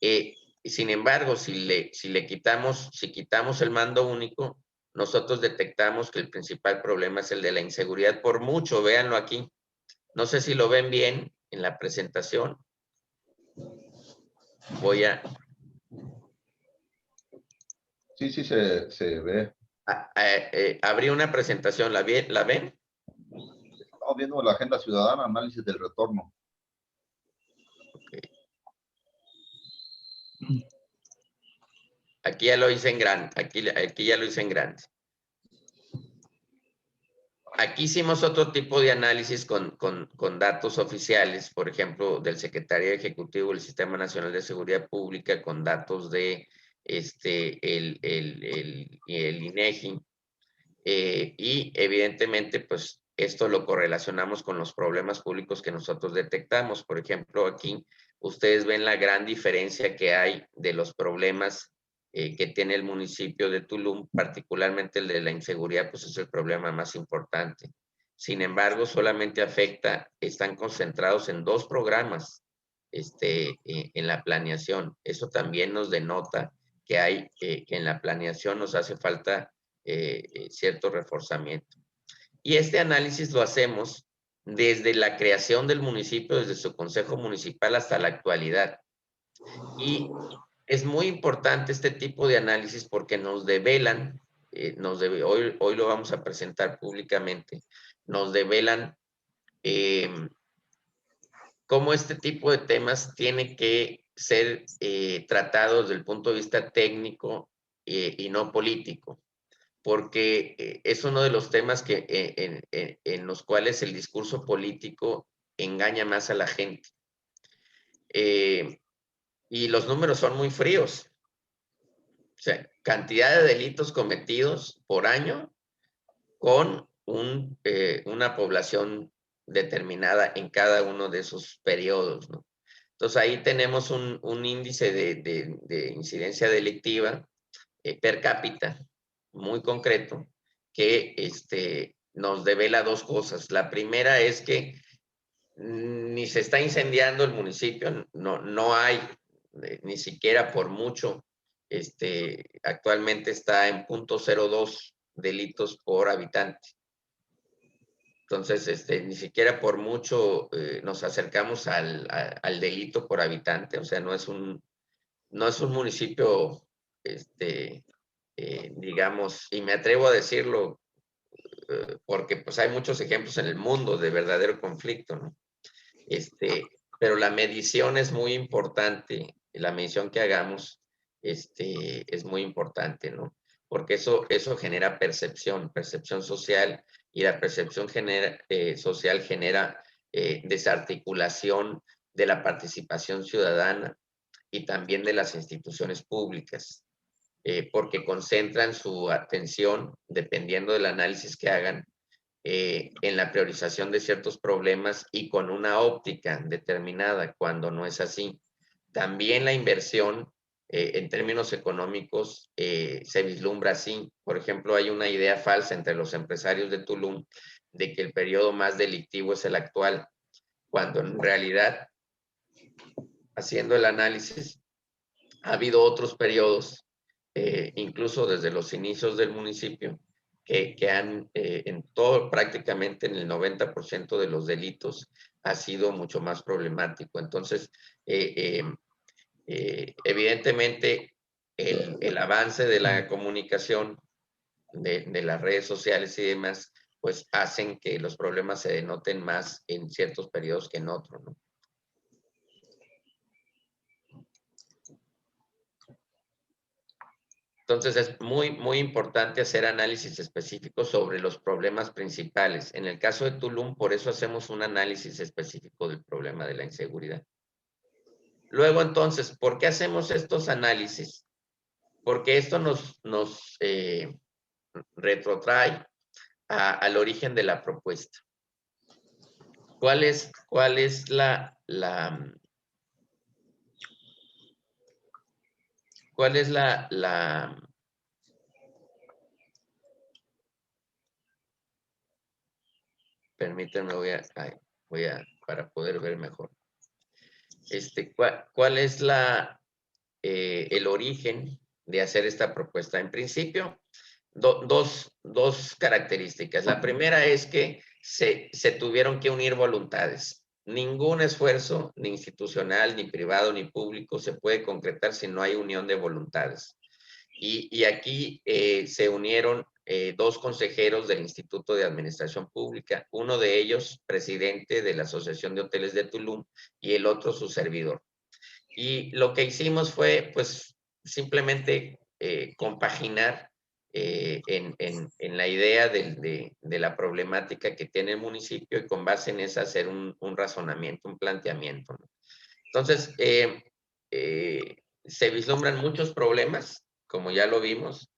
Sin embargo, si quitamos el mando único, nosotros detectamos que el principal problema es el de la inseguridad. Por mucho, véanlo aquí. No sé si lo ven bien en la presentación. Voy a... Sí, sí, se ve. abrí una presentación, ¿la ven? Estamos viendo la agenda ciudadana, análisis del retorno. Okay. Aquí ya lo hice en grande, aquí ya lo hice en grande. Aquí hicimos otro tipo de análisis con datos oficiales, por ejemplo, del Secretariado Ejecutivo del Sistema Nacional de Seguridad Pública, con datos de el INEGI. Y evidentemente, pues esto lo correlacionamos con los problemas públicos que nosotros detectamos. Por ejemplo, aquí ustedes ven la gran diferencia que hay de los problemas que tiene el municipio de Tulum, particularmente el de la inseguridad, pues es el problema más importante. Sin embargo, solamente están concentrados en 2 programas en la planeación. Eso también nos denota que en la planeación nos hace falta cierto reforzamiento. Y este análisis lo hacemos desde la creación del municipio, desde su consejo municipal hasta la actualidad. Y es muy importante este tipo de análisis porque nos develan, hoy lo vamos a presentar públicamente, nos develan cómo este tipo de temas tiene que ser tratados desde el punto de vista técnico y no político, porque es uno de los temas en los cuales el discurso político engaña más a la gente. Y los números son muy fríos. O sea, cantidad de delitos cometidos por año con una población determinada en cada uno de esos periodos, ¿no? Entonces ahí tenemos un índice de incidencia delictiva per cápita muy concreto que nos devela 2 cosas. La primera es que ni se está incendiando el municipio, no hay ni siquiera por mucho, actualmente está en 0.02 delitos por habitante. Entonces, ni siquiera por mucho nos acercamos al delito por habitante, o sea, no es un municipio, digamos, y me atrevo a decirlo, porque pues hay muchos ejemplos en el mundo de verdadero conflicto, ¿no? Pero la medición es muy importante, la medición que hagamos es muy importante, ¿no? Porque eso genera percepción social, y la percepción social genera desarticulación de la participación ciudadana y también de las instituciones públicas, porque concentran su atención, dependiendo del análisis que hagan, en la priorización de ciertos problemas y con una óptica determinada, cuando no es así. También la inversión en términos económicos se vislumbra así. Por ejemplo, hay una idea falsa entre los empresarios de Tulum de que el periodo más delictivo es el actual, cuando en realidad, haciendo el análisis, ha habido otros periodos, incluso desde los inicios del municipio, que han, prácticamente en el 90% de los delitos, ha sido mucho más problemático. Entonces, evidentemente, el avance de la comunicación, de las redes sociales y demás, pues hacen que los problemas se denoten más en ciertos periodos que en otros, ¿no? Entonces es muy importante hacer análisis específicos sobre los problemas principales. En el caso de Tulum, por eso hacemos un análisis específico del problema de la inseguridad. Luego, entonces, ¿por qué hacemos estos análisis? Porque esto nos retrotrae al origen de la propuesta. ¿Cuál es la permítanme, voy a para poder ver mejor. ¿Cuál es el origen de hacer esta propuesta? En principio, dos características. La primera es que se tuvieron que unir voluntades. Ningún esfuerzo, ni institucional, ni privado, ni público, se puede concretar si no hay unión de voluntades. Y aquí se unieron dos consejeros del Instituto de Administración Pública, uno de ellos presidente de la Asociación de Hoteles de Tulum y el otro su servidor. Y lo que hicimos fue, pues, simplemente compaginar en la idea de la problemática que tiene el municipio y con base en esa hacer un razonamiento, un planteamiento, ¿no? Entonces, se vislumbran muchos problemas, como ya lo vimos,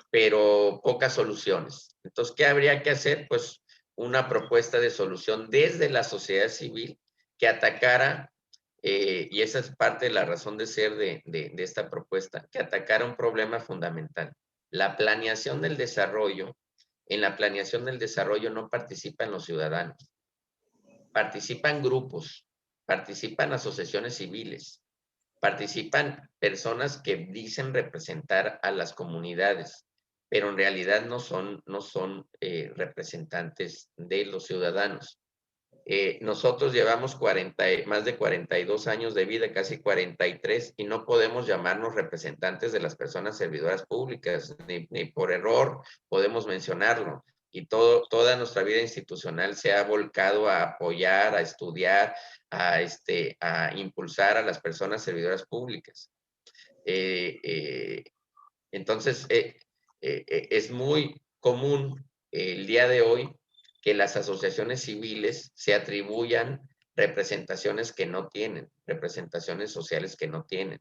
pero pocas soluciones. Entonces, ¿qué habría que hacer? Pues una propuesta de solución desde la sociedad civil que atacara, y esa es parte de la razón de ser de esta propuesta, que atacara un problema fundamental. La planeación del desarrollo, en la planeación del desarrollo no participan los ciudadanos, participan grupos, participan asociaciones civiles, participan personas que dicen representar a las comunidades, pero en realidad no son representantes de los ciudadanos. Nosotros llevamos más de 42 años de vida, casi 43, y no podemos llamarnos representantes de las personas servidoras públicas, ni por error podemos mencionarlo. Y toda nuestra vida institucional se ha volcado a apoyar, a estudiar, a impulsar a las personas servidoras públicas. Entonces, es muy común el día de hoy que las asociaciones civiles se atribuyan representaciones que no tienen, representaciones sociales que no tienen,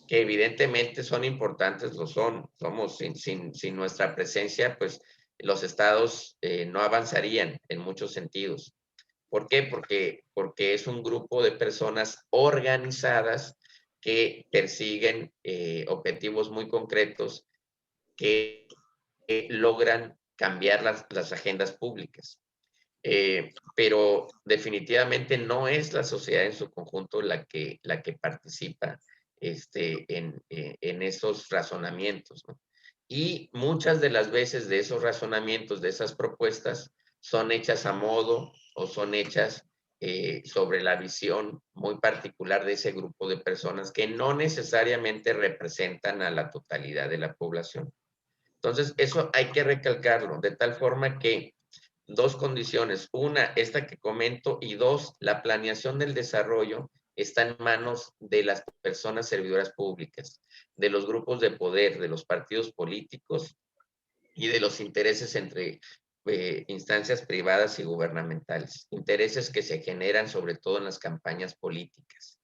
que evidentemente son importantes, lo son. Sin nuestra presencia, pues los estados no avanzarían en muchos sentidos. ¿Por qué? Porque es un grupo de personas organizadas que persiguen objetivos muy concretos que logran cambiar las agendas públicas. Pero definitivamente no es la sociedad en su conjunto la que participa en esos razonamientos, ¿no? Y muchas de las veces de esos razonamientos, de esas propuestas, son hechas a modo o son hechas sobre la visión muy particular de ese grupo de personas que no necesariamente representan a la totalidad de la población. Entonces, eso hay que recalcarlo, de tal forma que dos condiciones, una, esta que comento, y dos, la planeación del desarrollo está en manos de las personas servidoras públicas, de los grupos de poder, de los partidos políticos y de los intereses entre instancias privadas y gubernamentales, intereses que se generan sobre todo en las campañas políticas,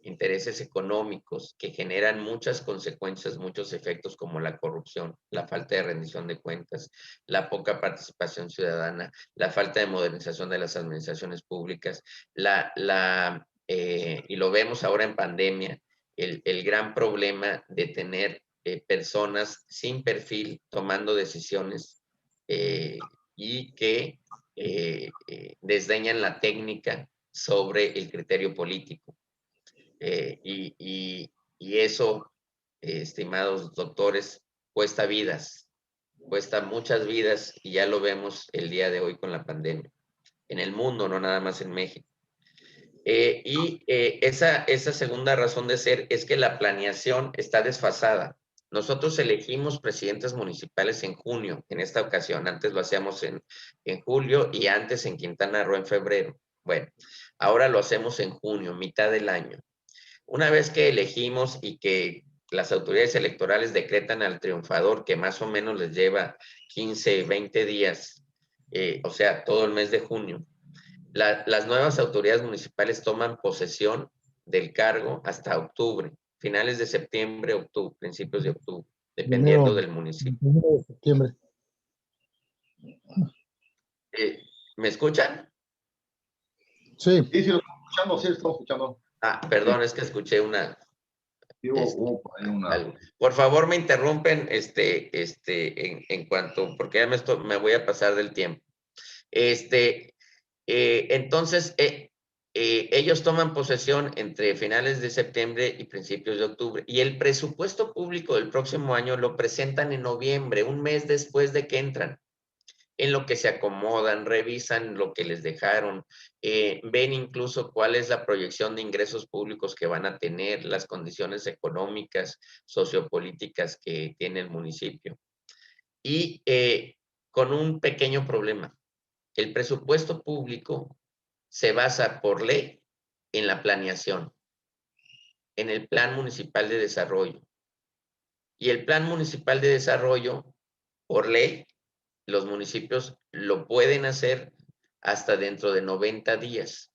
intereses económicos que generan muchas consecuencias, muchos efectos como la corrupción, la falta de rendición de cuentas, la poca participación ciudadana, la falta de modernización de las administraciones públicas, y lo vemos ahora en pandemia, el gran problema de tener personas sin perfil tomando decisiones y que desdeñan la técnica sobre el criterio político. Y eso, estimados doctores, cuesta vidas, cuesta muchas vidas, y ya lo vemos el día de hoy con la pandemia, en el mundo, no nada más en México. Esa segunda razón de ser es que la planeación está desfasada. Nosotros elegimos presidentes municipales en junio, en esta ocasión. Antes lo hacíamos en julio y antes en Quintana Roo en febrero. Bueno, ahora lo hacemos en junio, mitad del año. Una vez que elegimos y que las autoridades electorales decretan al triunfador, que más o menos les lleva 15, 20 días, o sea, todo el mes de junio, las nuevas autoridades municipales toman posesión del cargo hasta octubre, finales de septiembre, octubre, principios de octubre, dependiendo del municipio. 1 de septiembre. ¿Me escuchan? Sí. Sí, lo estamos escuchando, sí, lo estamos escuchando. Ah, perdón, es que escuché una... Sí, hubo por ahí una... Por favor, me interrumpen en cuanto, porque ya me voy a pasar del tiempo. Entonces, ellos toman posesión entre finales de septiembre y principios de octubre, y el presupuesto público del próximo año lo presentan en noviembre, un mes después de que entran, en lo que se acomodan, revisan lo que les dejaron, ven incluso cuál es la proyección de ingresos públicos que van a tener, las condiciones económicas, sociopolíticas que tiene el municipio. Y con un pequeño problema: el presupuesto público se basa por ley en la planeación, en el Plan Municipal de Desarrollo. Y el Plan Municipal de Desarrollo, por ley, los municipios lo pueden hacer hasta dentro de 90 días,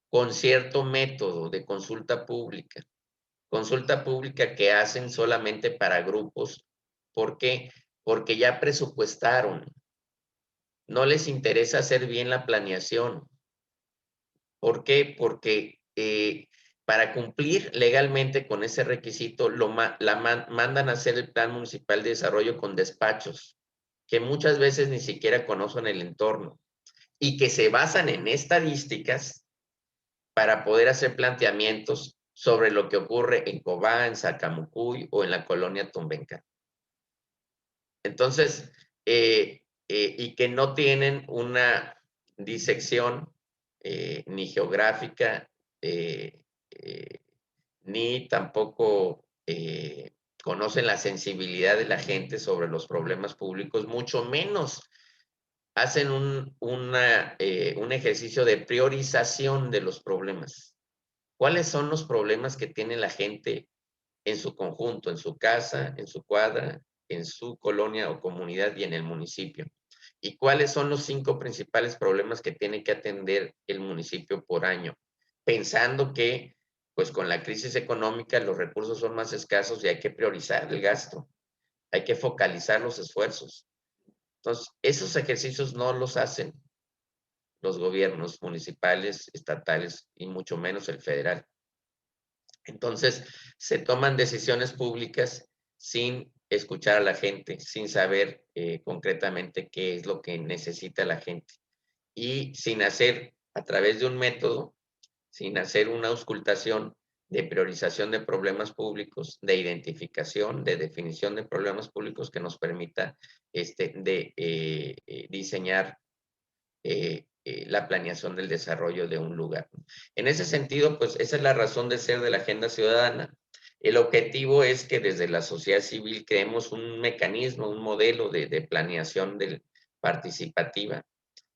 con cierto método de consulta pública. Consulta pública que hacen solamente para grupos. ¿Por qué? Porque ya presupuestaron. No les interesa hacer bien la planeación. ¿Por qué? Porque para cumplir legalmente con ese requisito, mandan a hacer el Plan Municipal de Desarrollo con despachos, que muchas veces ni siquiera conocen el entorno y que se basan en estadísticas para poder hacer planteamientos sobre lo que ocurre en Cobá, en Zacamucuy o en la colonia Tumbenca. Entonces, y que no tienen una disección ni geográfica, ni tampoco conocen la sensibilidad de la gente sobre los problemas públicos, mucho menos hacen un ejercicio de priorización de los problemas. ¿Cuáles son los problemas que tiene la gente en su conjunto, en su casa, en su cuadra, en su colonia o comunidad y en el municipio? ¿Y cuáles son los 5 principales problemas que tiene que atender el municipio por año? Pensando que, pues con la crisis económica, los recursos son más escasos y hay que priorizar el gasto, hay que focalizar los esfuerzos. Entonces, esos ejercicios no los hacen los gobiernos municipales, estatales y mucho menos el federal. Entonces, se toman decisiones públicas sin escuchar a la gente, sin saber concretamente qué es lo que necesita la gente. Y sin hacer, a través de un método, sin hacer una auscultación de priorización de problemas públicos, de identificación, de definición de problemas públicos que nos permita diseñar la planeación del desarrollo de un lugar. En ese sentido, pues esa es la razón de ser de la Agenda Ciudadana. El objetivo es que desde la sociedad civil creemos un mecanismo, un modelo de planeación participativa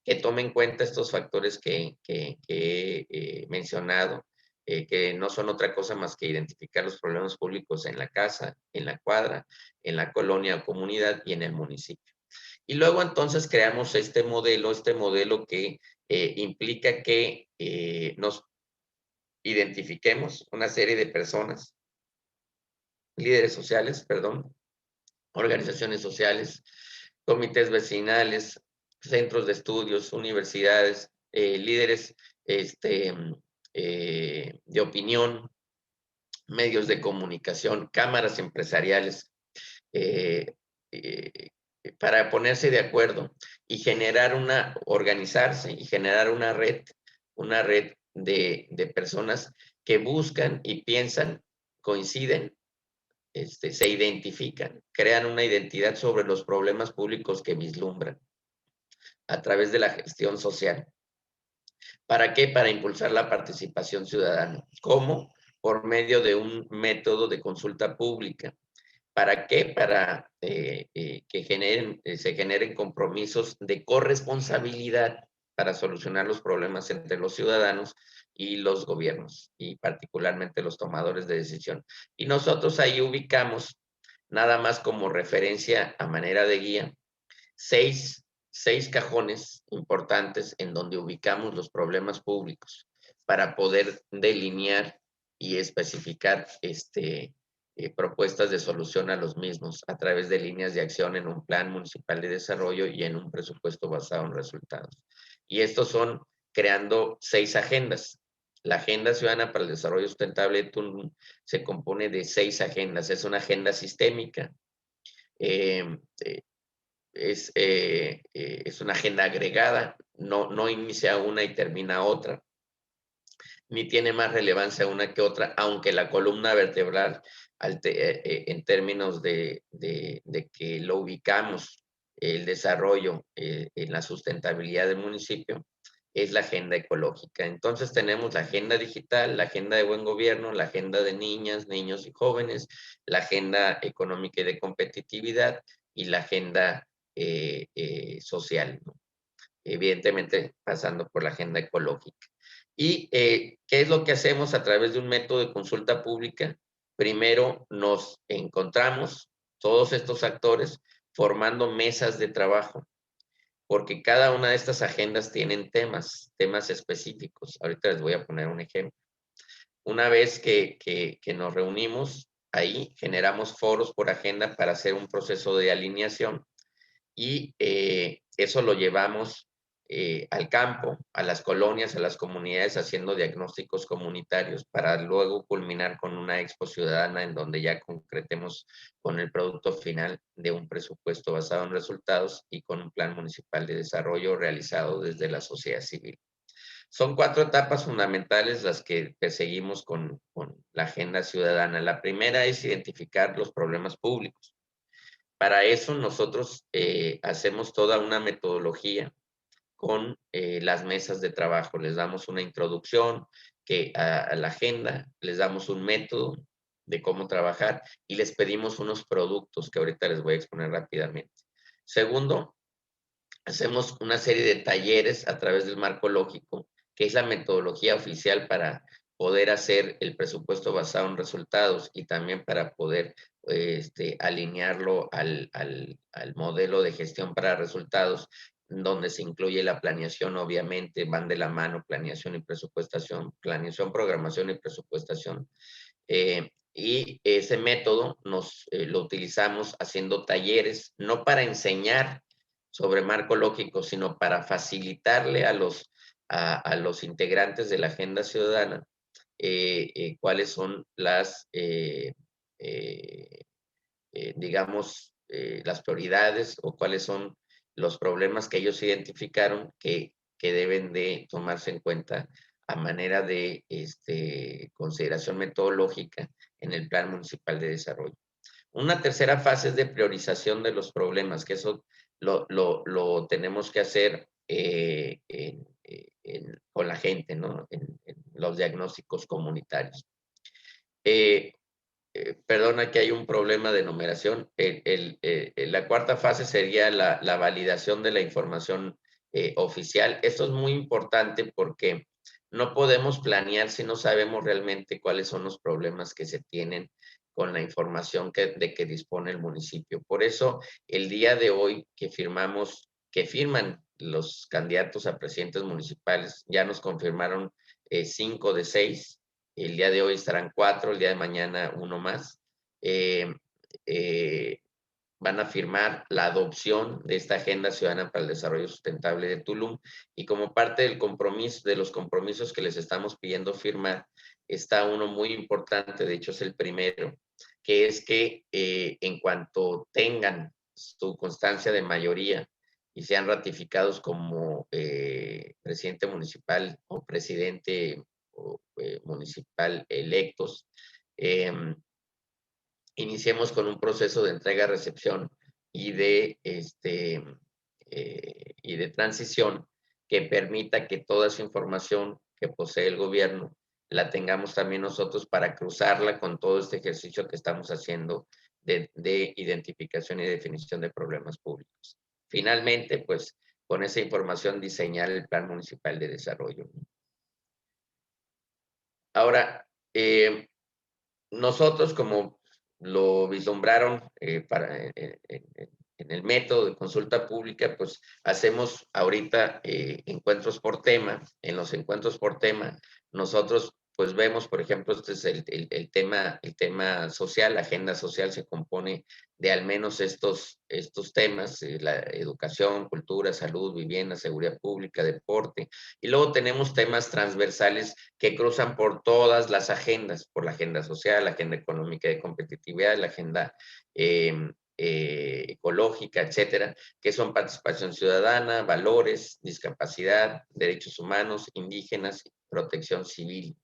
que tome en cuenta estos factores que he mencionado, que no son otra cosa más que identificar los problemas públicos en la casa, en la cuadra, en la colonia o comunidad y en el municipio. Y luego entonces creamos este modelo que implica que nos identifiquemos una serie de personas, líderes sociales, perdón, organizaciones sociales, comités vecinales, centros de estudios, universidades, líderes de opinión, medios de comunicación, cámaras empresariales, para ponerse de acuerdo y organizarse y generar una red de personas que buscan y piensan, coinciden, se identifican, crean una identidad sobre los problemas públicos que vislumbran a través de la gestión social. ¿Para qué? Para impulsar la participación ciudadana. ¿Cómo? Por medio de un método de consulta pública. ¿Para qué? Para que se generen compromisos de corresponsabilidad para solucionar los problemas entre los ciudadanos y los gobiernos, y particularmente los tomadores de decisión. Y nosotros ahí ubicamos, nada más como referencia a manera de guía, seis cajones importantes en donde ubicamos los problemas públicos para poder delinear y especificar propuestas de solución a los mismos a través de líneas de acción en un plan municipal de desarrollo y en un presupuesto basado en resultados. Y estos son creando 6 agendas. La Agenda Ciudadana para el Desarrollo Sustentable se compone de 6 agendas. Es una agenda sistémica. es una agenda agregada, no inicia una y termina otra, ni tiene más relevancia una que otra, aunque la columna vertebral, en términos de que lo ubicamos, el desarrollo en la sustentabilidad del municipio, es la agenda ecológica. Entonces tenemos la agenda digital, la agenda de buen gobierno, la agenda de niñas, niños y jóvenes, la agenda económica y de competitividad y la agenda social, ¿no? Evidentemente pasando por la agenda ecológica. ¿Y qué es lo que hacemos a través de un método de consulta pública? Primero nos encontramos todos estos actores formando mesas de trabajo, porque cada una de estas agendas tienen temas específicos. Ahorita les voy a poner un ejemplo. Una vez que nos reunimos, ahí generamos foros por agenda para hacer un proceso de alineación y eso lo llevamos al campo, a las colonias, a las comunidades, haciendo diagnósticos comunitarios para luego culminar con una expo ciudadana en donde ya concretemos con el producto final de un presupuesto basado en resultados y con un plan municipal de desarrollo realizado desde la sociedad civil. Son 4 etapas fundamentales las que perseguimos con la agenda ciudadana. La primera es identificar los problemas públicos. Para eso nosotros hacemos toda una metodología con las mesas de trabajo. Les damos una introducción a la agenda, les damos un método de cómo trabajar y les pedimos unos productos que ahorita les voy a exponer rápidamente. Segundo, hacemos una serie de talleres a través del marco lógico, que es la metodología oficial para poder hacer el presupuesto basado en resultados y también para poder alinearlo al modelo de gestión para resultados, donde se incluye la planeación, obviamente, van de la mano planeación y presupuestación, planeación, programación y presupuestación. Y ese método lo utilizamos haciendo talleres, no para enseñar sobre marco lógico, sino para facilitarle a los integrantes de la agenda ciudadana cuáles son digamos, las prioridades o cuáles son los problemas que ellos identificaron que deben de tomarse en cuenta a manera de consideración metodológica en el Plan Municipal de Desarrollo. Una tercera fase es de priorización de los problemas, que eso lo tenemos que hacer con la gente, ¿no? En los diagnósticos comunitarios. Perdona que hay un problema de numeración. La cuarta fase sería la validación de la información oficial. Esto es muy importante porque no podemos planear si no sabemos realmente cuáles son los problemas que se tienen con la información de que dispone el municipio. Por eso, el día de hoy que firman los candidatos a presidentes municipales, ya nos confirmaron 5 de 6. El día de hoy estarán 4, el día de mañana 1 más. Van a firmar la adopción de esta Agenda Ciudadana para el Desarrollo Sustentable de Tulum y como parte del compromiso, de los compromisos que les estamos pidiendo firmar, está uno muy importante, de hecho es el primero, que es que en cuanto tengan su constancia de mayoría y sean ratificados como presidente municipal o presidente municipal electos, iniciemos con un proceso de entrega-recepción y de transición que permita que toda esa información que posee el gobierno la tengamos también nosotros para cruzarla con todo este ejercicio que estamos haciendo de identificación y definición de problemas públicos. Finalmente, pues, con esa información diseñar el Plan Municipal de Desarrollo. Ahora, nosotros, como lo vislumbraron en el método de consulta pública, pues hacemos ahorita encuentros por tema. En los encuentros por tema, nosotros pues vemos, por ejemplo, este es el tema social. La agenda social se compone de al menos estos temas, la educación, cultura, salud, vivienda, seguridad pública, deporte. Y luego tenemos temas transversales que cruzan por todas las agendas, por la agenda social, la agenda económica de competitividad, la agenda ecológica, etcétera, que son participación ciudadana, valores, discapacidad, derechos humanos, indígenas, protección civil,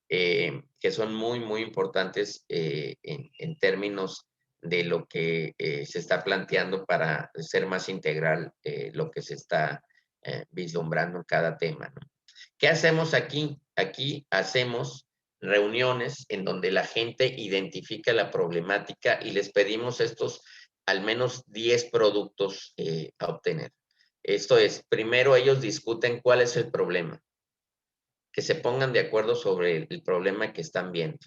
que son muy, muy importantes en términos de lo que se está planteando para ser más integral lo que se está vislumbrando en cada tema, ¿no? ¿Qué hacemos aquí? Aquí hacemos reuniones en donde la gente identifica la problemática y les pedimos estos al menos 10 productos a obtener. Esto es, primero ellos discuten cuál es el problema, que se pongan de acuerdo sobre el problema que están viendo,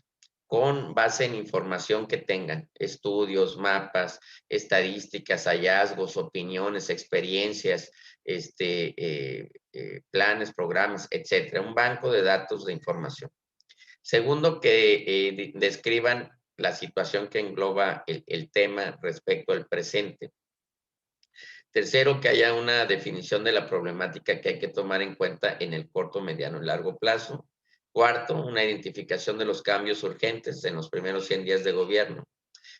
con base en información que tengan, estudios, mapas, estadísticas, hallazgos, opiniones, experiencias, planes, programas, etcétera. Un banco de datos de información. Segundo, que describan la situación que engloba el tema respecto al presente. Tercero, que haya una definición de la problemática que hay que tomar en cuenta en el corto, mediano y largo plazo. Cuarto, una identificación de los cambios urgentes en los primeros 100 días de gobierno.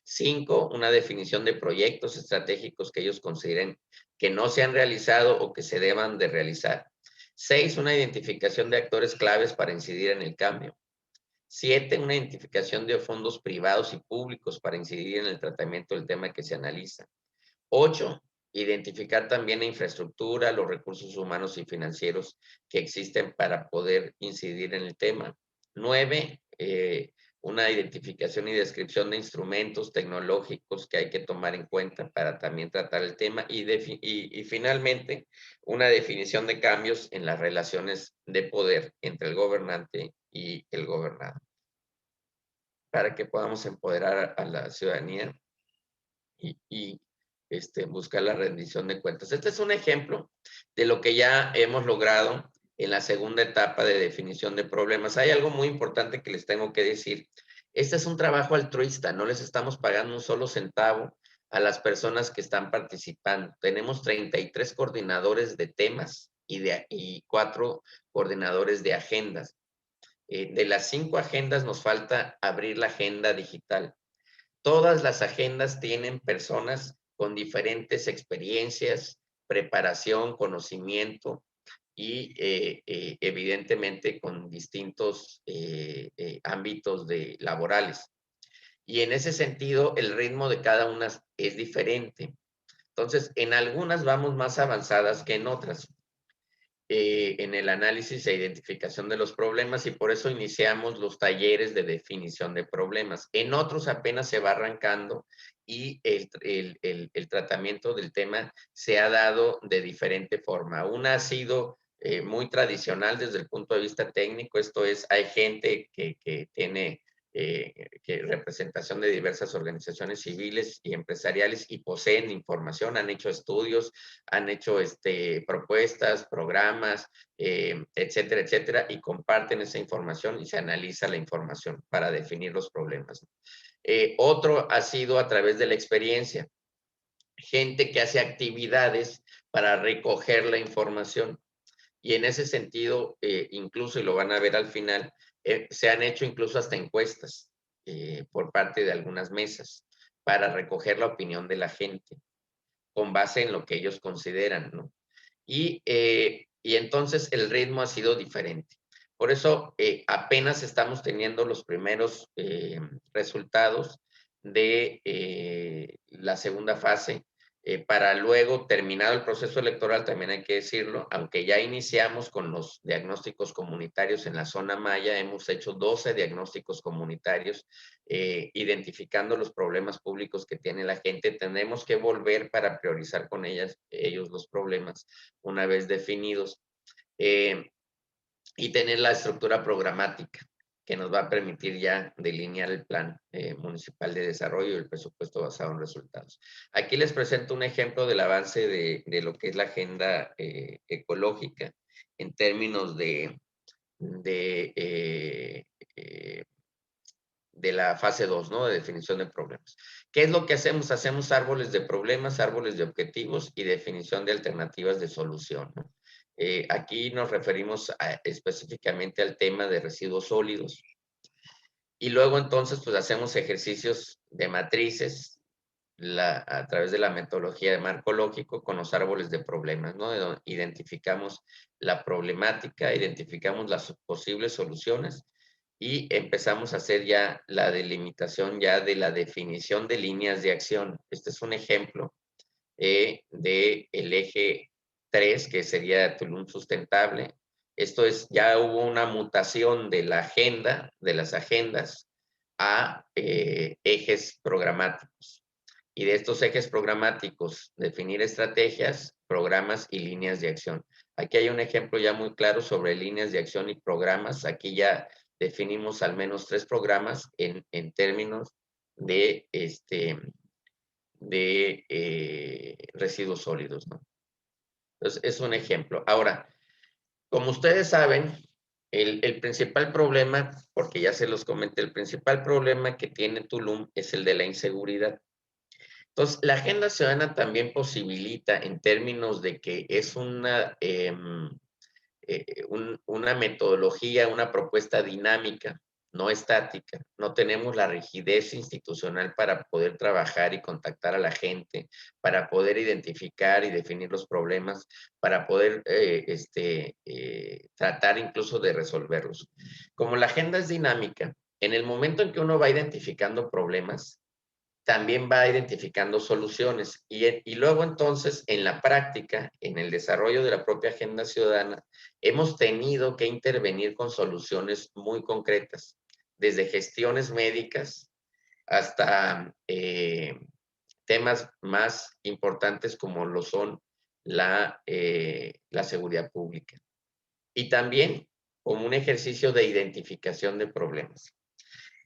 5, una definición de proyectos estratégicos que ellos consideren que no se han realizado o que se deban de realizar. 6, una identificación de actores claves para incidir en el cambio. 7, una identificación de fondos privados y públicos para incidir en el tratamiento del tema que se analiza. 8, identificar también la infraestructura, los recursos humanos y financieros que existen para poder incidir en el tema. 9, una identificación y descripción de instrumentos tecnológicos que hay que tomar en cuenta para también tratar el tema. Y finalmente, una definición de cambios en las relaciones de poder entre el gobernante y el gobernado, para que podamos empoderar a la ciudadanía y buscar la rendición de cuentas. Este es un ejemplo de lo que ya hemos logrado en la segunda etapa de definición de problemas. Hay algo muy importante que les tengo que decir. Este es un trabajo altruista, no les estamos pagando un solo centavo a las personas que están participando. Tenemos 33 coordinadores de temas y 4 coordinadores de agendas. De las 5 agendas nos falta abrir la agenda digital. Todas las agendas tienen personas con diferentes experiencias, preparación, conocimiento y evidentemente con distintos ámbitos laborales. Y en ese sentido, el ritmo de cada una es diferente. Entonces, en algunas vamos más avanzadas que en otras. En el análisis e identificación de los problemas y por eso iniciamos los talleres de definición de problemas. En otros apenas se va arrancando y el tratamiento del tema se ha dado de diferente forma. Una ha sido muy tradicional desde el punto de vista técnico, esto es, hay gente que tiene representación de diversas organizaciones civiles y empresariales y poseen información, han hecho estudios, han hecho propuestas, programas, etcétera, etcétera, y comparten esa información y se analiza la información para definir los problemas. Otro ha sido a través de la experiencia, gente que hace actividades para recoger la información. Y en ese sentido, incluso, y lo van a ver al final, se han hecho incluso hasta encuestas por parte de algunas mesas para recoger la opinión de la gente con base en lo que ellos consideran, ¿no? Y entonces el ritmo ha sido diferente. Por eso apenas estamos teniendo los primeros resultados de la segunda fase. Para luego, terminado el proceso electoral, también hay que decirlo, aunque ya iniciamos con los diagnósticos comunitarios en la zona Maya, hemos hecho 12 diagnósticos comunitarios, identificando los problemas públicos que tiene la gente. Tenemos que volver para priorizar con ellos los problemas una vez definidos y tener la estructura programática que nos va a permitir ya delinear el plan municipal de desarrollo y el presupuesto basado en resultados. Aquí les presento un ejemplo del avance de lo que es la agenda ecológica en términos de la fase 2, ¿no? De definición de problemas. ¿Qué es lo que hacemos? Hacemos árboles de problemas, árboles de objetivos y definición de alternativas de solución, ¿no? Aquí nos referimos específicamente al tema de residuos sólidos. Y luego entonces pues hacemos ejercicios de matrices a través de la metodología de marco lógico con los árboles de problemas, ¿no? De donde identificamos la problemática, identificamos las posibles soluciones y empezamos a hacer ya la delimitación ya de la definición de líneas de acción. Este es un ejemplo del eje 3, que sería Tulum Sustentable. Esto es, ya hubo una mutación de la agenda, de las agendas, a ejes programáticos. Y de estos ejes programáticos, definir estrategias, programas y líneas de acción. Aquí hay un ejemplo ya muy claro sobre líneas de acción y programas. Aquí ya definimos al menos 3 programas en términos de, residuos sólidos, ¿no? Entonces, es un ejemplo. Ahora, como ustedes saben, el principal problema, porque ya se los comenté, el principal problema que tiene Tulum es el de la inseguridad. Entonces, la agenda ciudadana también posibilita en términos de que es una metodología, una propuesta dinámica, no estática. No tenemos la rigidez institucional para poder trabajar y contactar a la gente, para poder identificar y definir los problemas, para poder tratar incluso de resolverlos. Como la agenda es dinámica, en el momento en que uno va identificando problemas, también va identificando soluciones y luego entonces en la práctica, en el desarrollo de la propia agenda ciudadana, hemos tenido que intervenir con soluciones muy concretas, desde gestiones médicas hasta temas más importantes como lo son la seguridad pública. Y también como un ejercicio de identificación de problemas.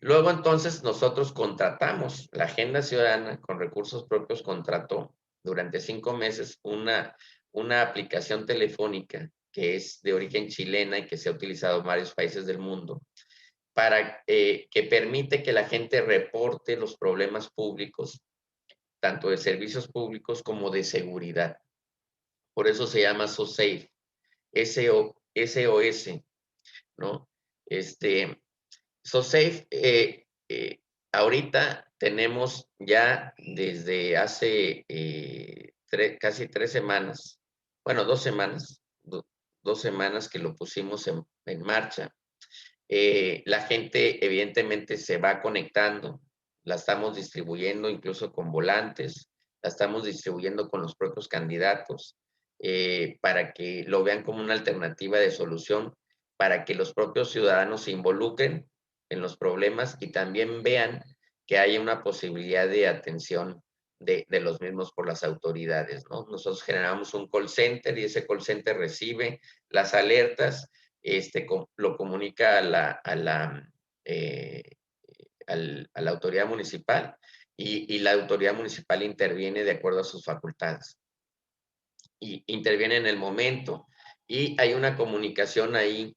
Luego, entonces, nosotros contratamos, la Agenda Ciudadana con recursos propios contrató durante 5 meses una aplicación telefónica que es de origen chilena y que se ha utilizado en varios países del mundo, para que permite que la gente reporte los problemas públicos, tanto de servicios públicos como de seguridad. Por eso se llama SOSAFE, SOS, ¿no? SOSAFE, ahorita tenemos ya desde hace casi 3 semanas, bueno, 2 semanas, 2 semanas que lo pusimos en marcha. La gente evidentemente se va conectando, la estamos distribuyendo incluso con volantes, la estamos distribuyendo con los propios candidatos para que lo vean como una alternativa de solución, para que los propios ciudadanos se involucren en los problemas y también vean que hay una posibilidad de atención de los mismos por las autoridades, ¿no? Nosotros generamos un call center y ese call center recibe las alertas, lo comunica a la autoridad municipal y la autoridad municipal interviene de acuerdo a sus facultades. Y interviene en el momento y hay una comunicación ahí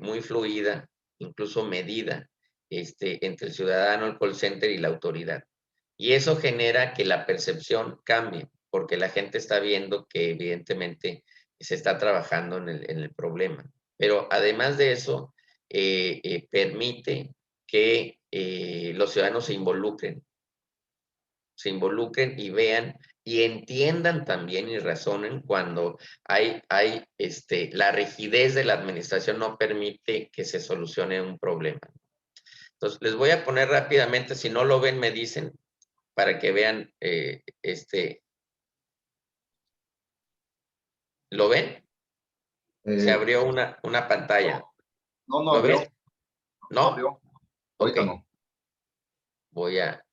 muy fluida, incluso medida, entre el ciudadano, el call center y la autoridad. Y eso genera que la percepción cambie, porque la gente está viendo que evidentemente se está trabajando en el problema. Pero además de eso, permite que los ciudadanos se involucren y vean y entiendan también y razonen cuando hay la rigidez de la administración no permite que se solucione un problema. Entonces, les voy a poner rápidamente, si no lo ven, me dicen, para que vean, ¿lo ven? Se abrió una pantalla. No ¿Lo abrió. ven? ¿No? Abrió. Ahorita Ok. no. Voy a...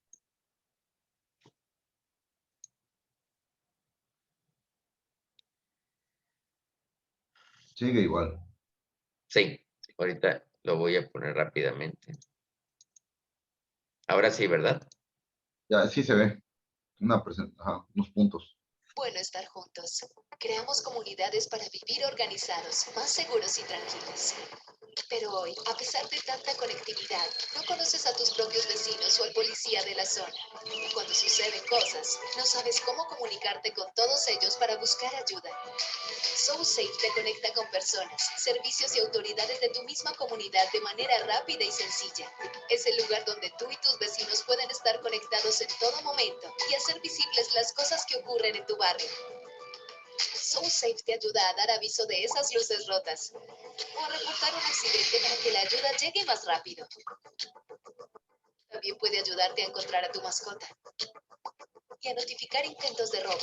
Sigue igual. Sí, ahorita lo voy a poner rápidamente. Ahora sí, ¿verdad? Ya, sí se ve. Unos puntos. Bueno estar juntos. Creamos comunidades para vivir organizados, más seguros y tranquilos. Pero hoy, a pesar de tanta conectividad, no conoces a tus propios vecinos o al policía de la zona. Cuando suceden cosas, no sabes cómo comunicarte con todos ellos para buscar ayuda. SoSafe te conecta con personas, servicios y autoridades de tu misma comunidad de manera rápida y sencilla. Es el lugar donde tú y tus vecinos pueden estar conectados en todo momento y hacer visibles las cosas que ocurren en tu barrio. SoSafe te ayuda a dar aviso de esas luces rotas o a reportar un accidente para que la ayuda llegue más rápido. También puede ayudarte a encontrar a tu mascota y a notificar intentos de robo.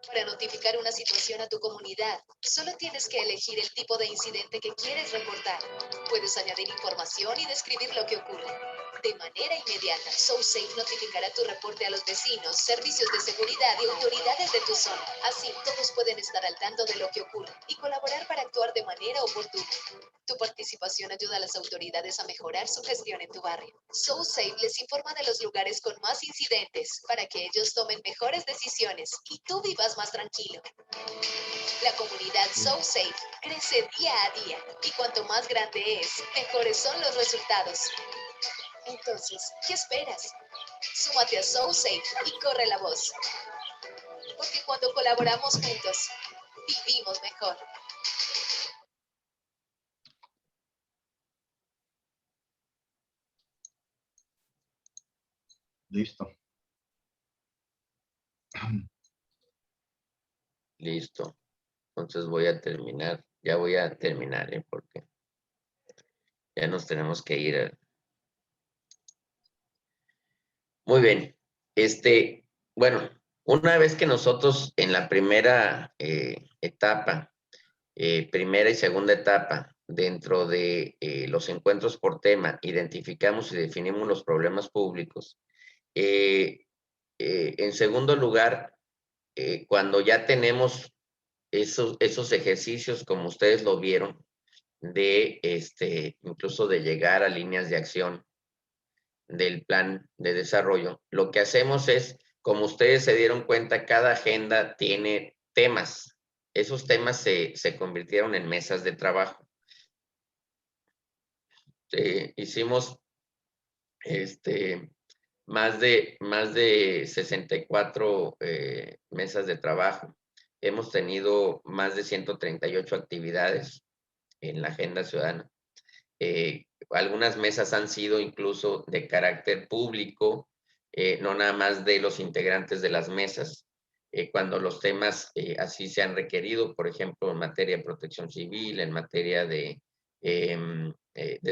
Para notificar una situación a tu comunidad, solo tienes que elegir el tipo de incidente que quieres reportar. Puedes añadir información y describir lo que ocurre. De manera inmediata, SoSafe notificará tu reporte a los vecinos, servicios de seguridad y autoridades de tu zona. Así, todos pueden estar al tanto de lo que ocurre y colaborar para actuar de manera oportuna. Tu participación ayuda a las autoridades a mejorar su gestión en tu barrio. SoSafe les informa de los lugares con más incidentes para que ellos tomen mejores decisiones y tú vivas más tranquilo. La comunidad SoSafe crece día a día y cuanto más grande es, mejores son los resultados. Entonces, ¿qué esperas? Súmate a SoSafe y corre la voz. Porque cuando colaboramos juntos, vivimos mejor. Listo. Listo. Entonces voy a terminar. Ya voy a terminar, porque ya nos tenemos que ir. Muy bien. Bueno, una vez que nosotros en la primera etapa, primera y segunda etapa, dentro de los encuentros por tema, identificamos y definimos los problemas públicos. En segundo lugar, cuando ya tenemos esos ejercicios, como ustedes lo vieron, de incluso de llegar a líneas de acción del plan de desarrollo, lo que hacemos es, como ustedes se dieron cuenta, cada agenda tiene temas. Esos temas se convirtieron en mesas de trabajo. Hicimos más de 64 mesas de trabajo. Hemos tenido más de 138 actividades en la agenda ciudadana. Algunas mesas han sido incluso de carácter público, no nada más de los integrantes de las mesas, cuando los temas así se han requerido, por ejemplo, en materia de protección civil, en materia de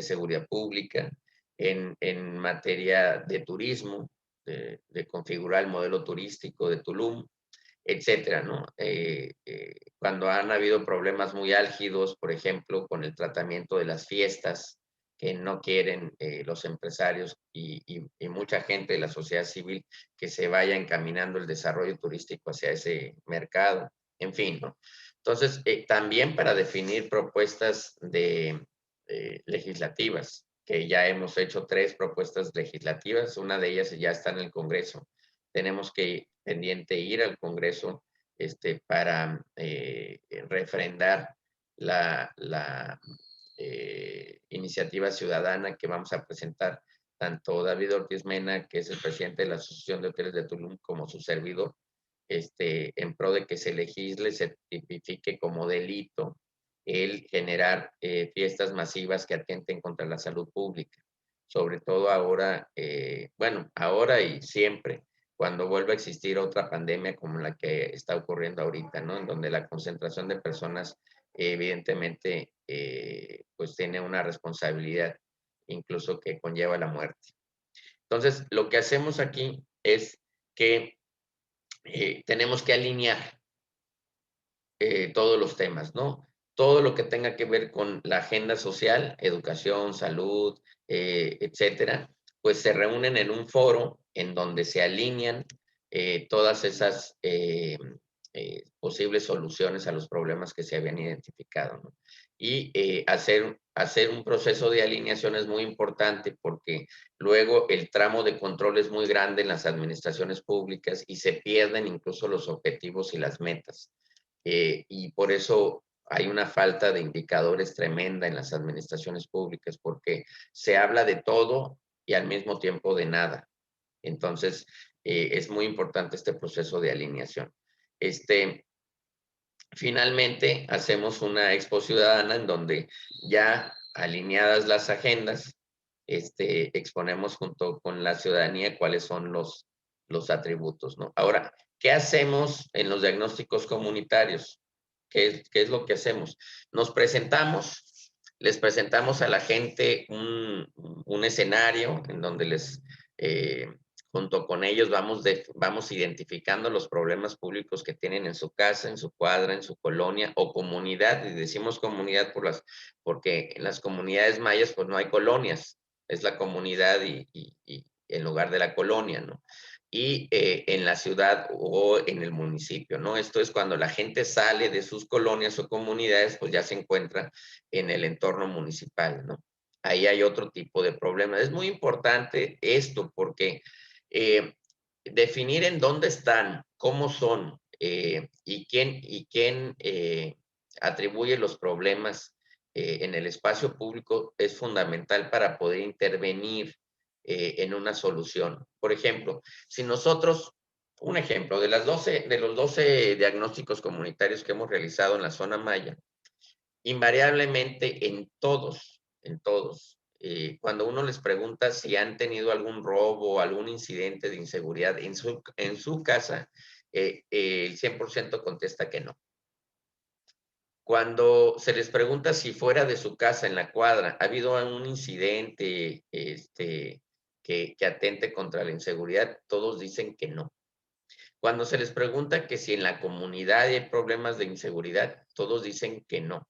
seguridad pública, en materia de turismo, de configurar el modelo turístico de Tulum, etcétera, ¿no? Cuando han habido problemas muy álgidos, por ejemplo, con el tratamiento de las fiestas, que no quieren los empresarios y mucha gente de la sociedad civil que se vaya encaminando el desarrollo turístico hacia ese mercado, en fin, ¿no? Entonces, también para definir propuestas legislativas, que ya hemos hecho 3 propuestas legislativas, una de ellas ya está en el Congreso. Tenemos que pendiente ir al Congreso para refrendar la iniciativa ciudadana que vamos a presentar tanto David Ortiz Mena, que es el presidente de la Asociación de Hoteles de Tulum, como su servidor, en pro de que se legisle, se tipifique como delito el generar fiestas masivas que atenten contra la salud pública. Sobre todo ahora, bueno, ahora y siempre, cuando vuelva a existir otra pandemia como la que está ocurriendo ahorita, ¿no? En donde la concentración de personas evidentemente pues tiene una responsabilidad incluso que conlleva la muerte. Entonces, lo que hacemos aquí es que tenemos que alinear todos los temas, ¿no? Todo lo que tenga que ver con la agenda social, educación, salud, etcétera, pues se reúnen en un foro en donde se alinean todas esas posibles soluciones a los problemas que se habían identificado, ¿no? Y hacer un proceso de alineación es muy importante porque luego el tramo de control es muy grande en las administraciones públicas y se pierden incluso los objetivos y las metas. Y por eso hay una falta de indicadores tremenda en las administraciones públicas porque se habla de todo y al mismo tiempo de nada. Entonces, es muy importante este proceso de alineación. Finalmente, hacemos una expo ciudadana en donde ya alineadas las agendas, exponemos junto con la ciudadanía cuáles son los atributos, ¿no? Ahora, ¿qué hacemos en los diagnósticos comunitarios? ¿Qué es lo que hacemos? Nos presentamos, les presentamos a la gente un escenario en donde junto con ellos vamos identificando los problemas públicos que tienen en su casa, en su cuadra, en su colonia o comunidad. Y decimos comunidad porque en las comunidades mayas pues no hay colonias, es la comunidad y en lugar de la colonia, ¿no? Y en la ciudad o en el municipio, ¿no? Esto es cuando la gente sale de sus colonias o comunidades, pues ya se encuentra en el entorno municipal, ¿no? Ahí hay otro tipo de problemas. Es muy importante esto porque definir en dónde están, cómo son y quién atribuye los problemas en el espacio público es fundamental para poder intervenir en una solución. Por ejemplo, si nosotros, un ejemplo, de los 12 diagnósticos comunitarios que hemos realizado en la zona maya, invariablemente en todos, cuando uno les pregunta si han tenido algún robo o algún incidente de inseguridad en su casa, el 100% contesta que no. Cuando se les pregunta si fuera de su casa, en la cuadra, ha habido un incidente que atente contra la inseguridad, todos dicen que no. Cuando se les pregunta que si en la comunidad hay problemas de inseguridad, todos dicen que no.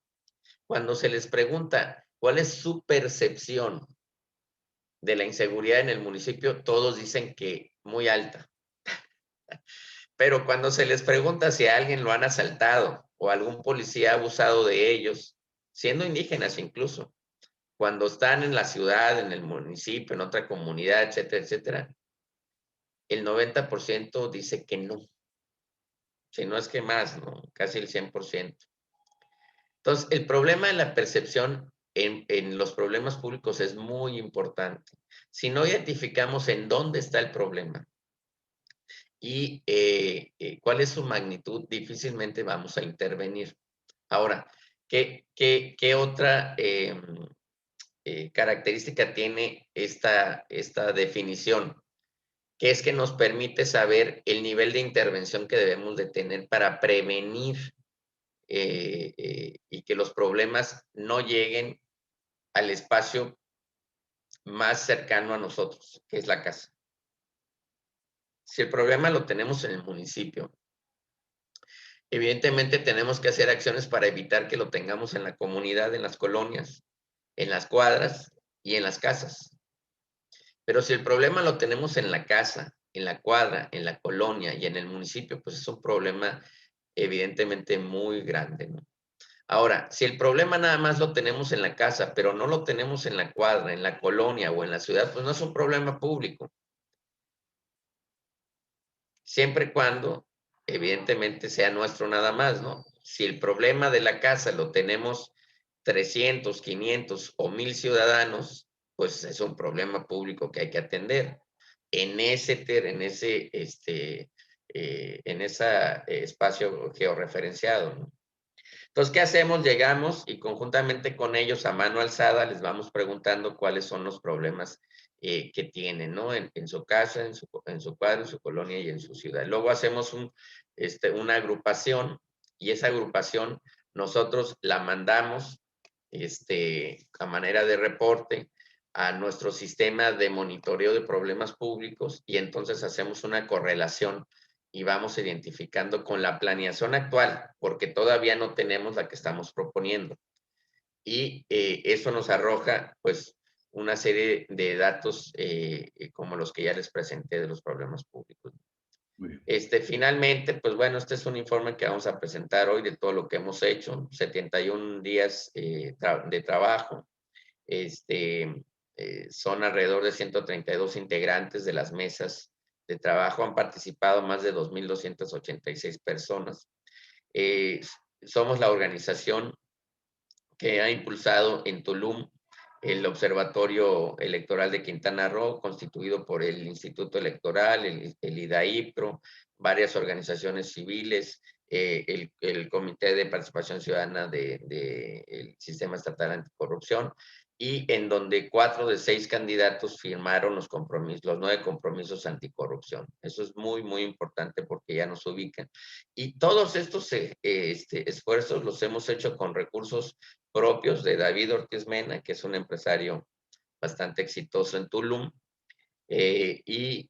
Cuando se les pregunta cuál es su percepción de la inseguridad en el municipio, todos dicen que muy alta. Pero cuando se les pregunta si a alguien lo han asaltado o algún policía ha abusado de ellos, siendo indígenas incluso, cuando están en la ciudad, en el municipio, en otra comunidad, etcétera, etcétera, el 90% dice que no. Si no es que más, ¿no? Casi el 100%. Entonces, el problema de la percepción en los problemas públicos es muy importante. Si no identificamos en dónde está el problema y cuál es su magnitud, difícilmente vamos a intervenir. Ahora, ¿qué otra característica tiene esta definición? Que es que nos permite saber el nivel de intervención que debemos de tener para prevenir y que los problemas no lleguen al espacio más cercano a nosotros, que es la casa. Si el problema lo tenemos en el municipio, evidentemente tenemos que hacer acciones para evitar que lo tengamos en la comunidad, en las colonias, en las cuadras y en las casas. Pero si el problema lo tenemos en la casa, en la cuadra, en la colonia y en el municipio, pues es un problema evidentemente muy grande, ¿no? Ahora, si el problema nada más lo tenemos en la casa, pero no lo tenemos en la cuadra, en la colonia o en la ciudad, pues no es un problema público. Siempre y cuando, evidentemente, sea nuestro nada más, ¿no? Si el problema de la casa lo tenemos 300, 500 o 1000 ciudadanos, pues es un problema público que hay que atender. En ese espacio georreferenciado, ¿no? Entonces, ¿qué hacemos? Llegamos y conjuntamente con ellos a mano alzada les vamos preguntando cuáles son los problemas que tienen, ¿no? En su casa, en su cuadro, en su colonia y en su ciudad. Luego hacemos una agrupación y esa agrupación nosotros la mandamos a manera de reporte a nuestro sistema de monitoreo de problemas públicos y entonces hacemos una correlación y vamos identificando con la planeación actual, porque todavía no tenemos la que estamos proponiendo. Y eso nos arroja, pues, una serie de datos como los que ya les presenté de los problemas públicos. Muy bien. Finalmente, pues bueno, este es un informe que vamos a presentar hoy de todo lo que hemos hecho, 71 días de trabajo. Son alrededor de 132 integrantes de las mesas de trabajo, han participado más de 2,286 personas. somos la organización que ha impulsado en Tulum el Observatorio Electoral de Quintana Roo, constituido por el Instituto Electoral, el IDAIPRO, varias organizaciones civiles, el Comité de Participación Ciudadana del Sistema Estatal Anticorrupción, y en donde 4 de 6 candidatos firmaron los 9 compromisos anticorrupción. Eso es muy, muy importante porque ya nos ubican. Y todos estos esfuerzos los hemos hecho con recursos propios de David Ortiz Mena, que es un empresario bastante exitoso en Tulum, y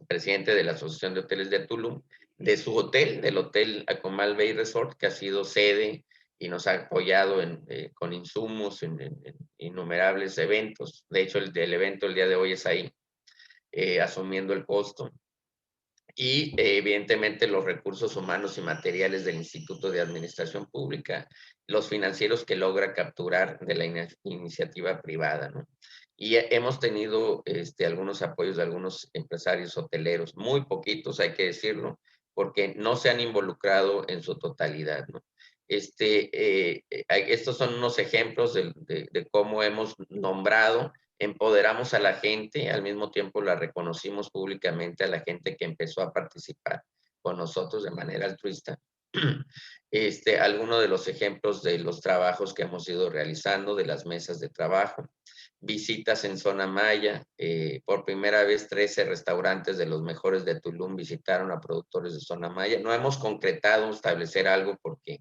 presidente de la Asociación de Hoteles de Tulum, de su hotel, del Hotel Acomal Bay Resort, que ha sido sede y nos ha apoyado con insumos en innumerables eventos. De hecho, el evento el día de hoy es ahí, asumiendo el costo. Y evidentemente los recursos humanos y materiales del Instituto de Administración Pública, los financieros que logra capturar de la iniciativa privada, ¿no? Y hemos tenido algunos apoyos de algunos empresarios hoteleros, muy poquitos, hay que decirlo, porque no se han involucrado en su totalidad, ¿no? Estos son unos ejemplos de cómo hemos nombrado, empoderamos a la gente, al mismo tiempo la reconocimos públicamente a la gente que empezó a participar con nosotros de manera altruista. Algunos de los ejemplos de los trabajos que hemos ido realizando, de las mesas de trabajo, visitas en Zona Maya, por primera vez 13 restaurantes de los mejores de Tulum visitaron a productores de Zona Maya. No hemos concretado establecer algo porque